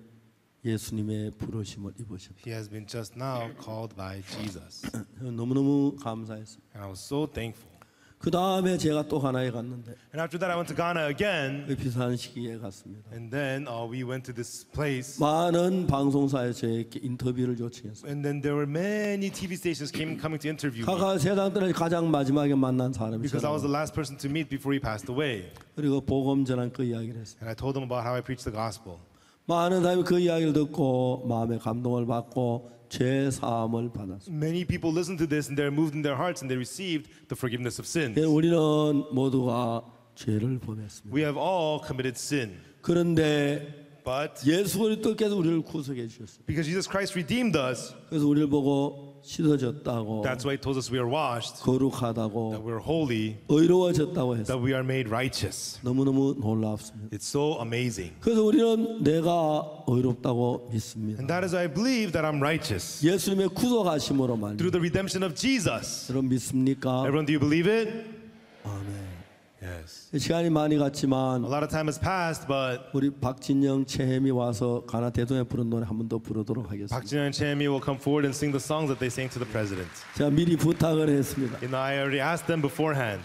예수님의 부르심을 입으셨다. He has been just now called by Jesus. 너무너무 감사했습니다. And I was so thankful. 그 다음에 제가 또 가나에 갔는데 And after that, I went to Ghana again. 그 비슷한 시기에 갔습니다. And then we went to this place. 많은 방송사에 저에게 인터뷰를 요청했어요. And then there were many TV stations coming to interview me. 각하 세상 때는 가장 마지막에 만난 Because I was the 사람이잖아요. last person to meet before he passed away. 그리고 복음 전한 그 이야기를 했어요. And I told them about how I preached the gospel. 많은 사람이 그 이야기를 듣고 마음의 감동을 받고 죄 사함을 받았습니다. Many people listened to this and they're moved in their hearts and they received the forgiveness of sins. 우리는 모두가 죄를 범했습니다. We have all committed sin. 그런데 But 예수 그리스도께서 우리를 구속해 주셨습니다. because Jesus Christ redeemed us, 그래서 우리를 보고 씻어졌다고, that's why he told us we are washed, that 거룩하다고, we're holy, 의로워졌다고 that 했습니다. we are made righteous. 너무너무 놀랍습니다. It's so amazing. 그래서 우리는 내가 의롭다고 믿습니다. And that is why I believe that I'm righteous. 예수님의 구속하심으로 말입니다. Through the redemption of Jesus. 여러분 믿습니까? Everyone, do you believe it? 아멘. Yes. 시간이 많이 갔지만 A lot of time has passed, but 우리 박진영, 채혜미 와서 가나 대통령 부른 노래 한 번 더 부르도록 하겠습니다. Park Jin-young and Chae-mi will come forward and sing the songs that they sang to the president. 제가 미리 부탁을 했습니다. You know, I already asked them beforehand.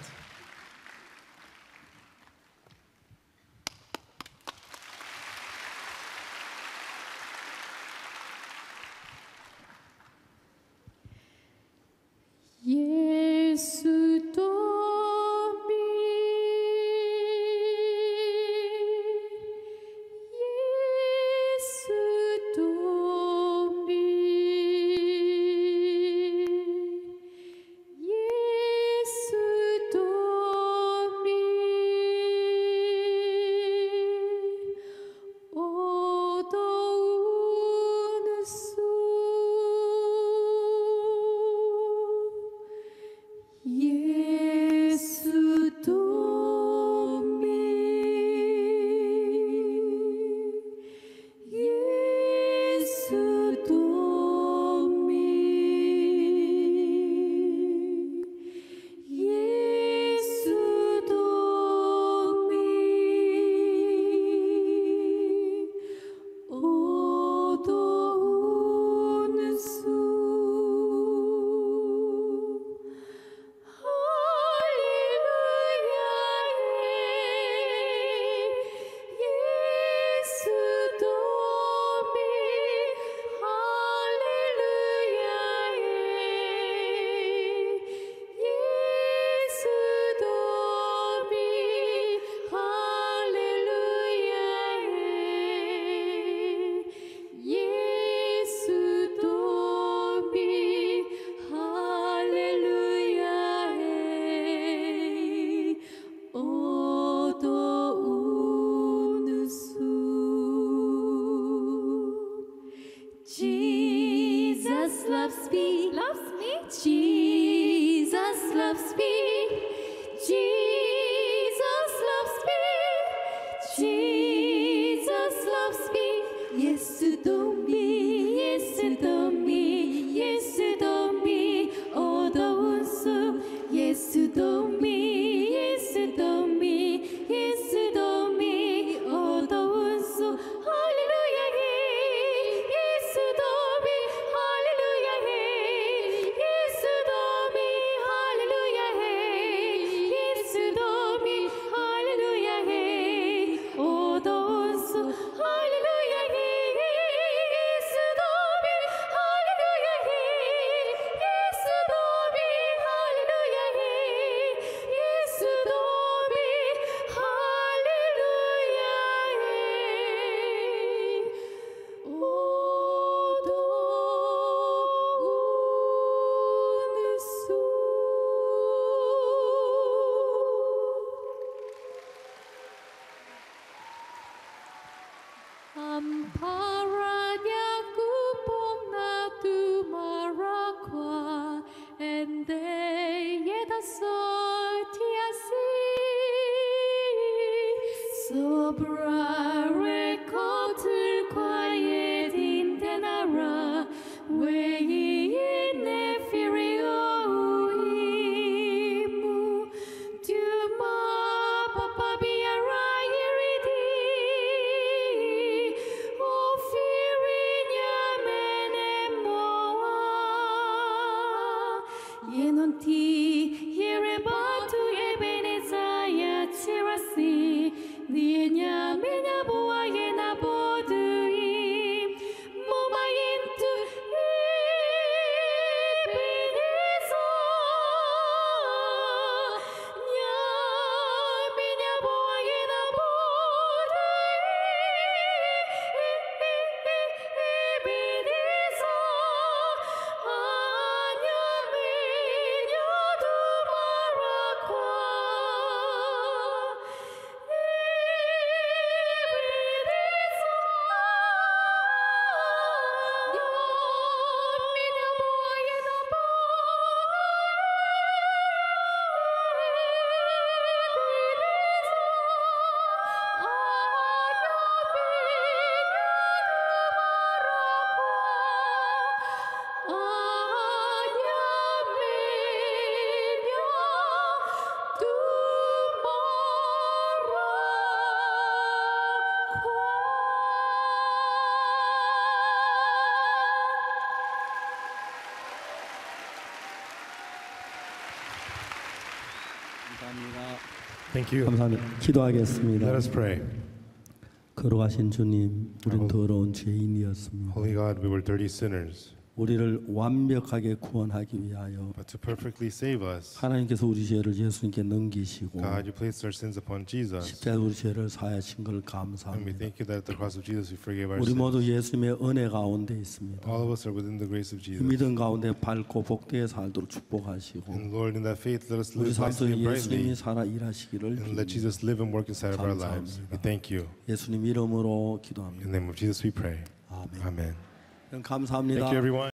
loves me. Loves me. Jesus loves me. Jesus loves me. Jesus loves me. 예수도 미, 예수도 미, 예수도 미. 어두운 숲 예수도 미, 예수도 미, 예수도 미. 어두운 숲 할렐루야 해. 예수도 미 할렐루야 해. 예수도 미 할렐루야 해. 예수도 미 할렐루야 해. 어두운 숲 할렐루야 해. 예수도 미 할렐루야 해. 예수도 미 할렐루야 해. 예수도 미 할렐루야 해. 어두운 숲 Amparayaku pomnatu marakwa ende yedasortiasi sobrare kotul quiet in denara way ne firio imu duma papa biara iridi o firinya menemoa yenonti yerebatu ebenezaya tirasi nienya menya boa Thank you. 감사합니다. 기도하겠습니다. Let us pray. 거룩하신 주님, 우린 더러운 죄인이었습니다. Holy God, we were dirty sinners, 우리를 완벽하게 구원하기 위하여 but to perfectly save us, 하나님께서 우리 죄를 예수님께 넘기시고 God, you placed our sins upon Jesus. 십자가에 우리 죄를 사하신 걸 And we 감사합니다. thank you that at the cross of Jesus you forgave our 우리 sins. 모두 예수님의 은혜 가운데 있습니다. All of us are within the grace of 이 Jesus. 믿음 가운데 밝고 복되게 살도록 축복하시고 And Lord, in that faith, let us 우리 live 삶 속에 wisely and brightly, 예수님이 살아 일하시기를 and let 빕니다. Jesus live and work inside of our lives. We thank you. 예수님 이름으로 In 기도합니다. the name of Jesus we pray. 아멘. Amen. 감사합니다. Thank you, everyone.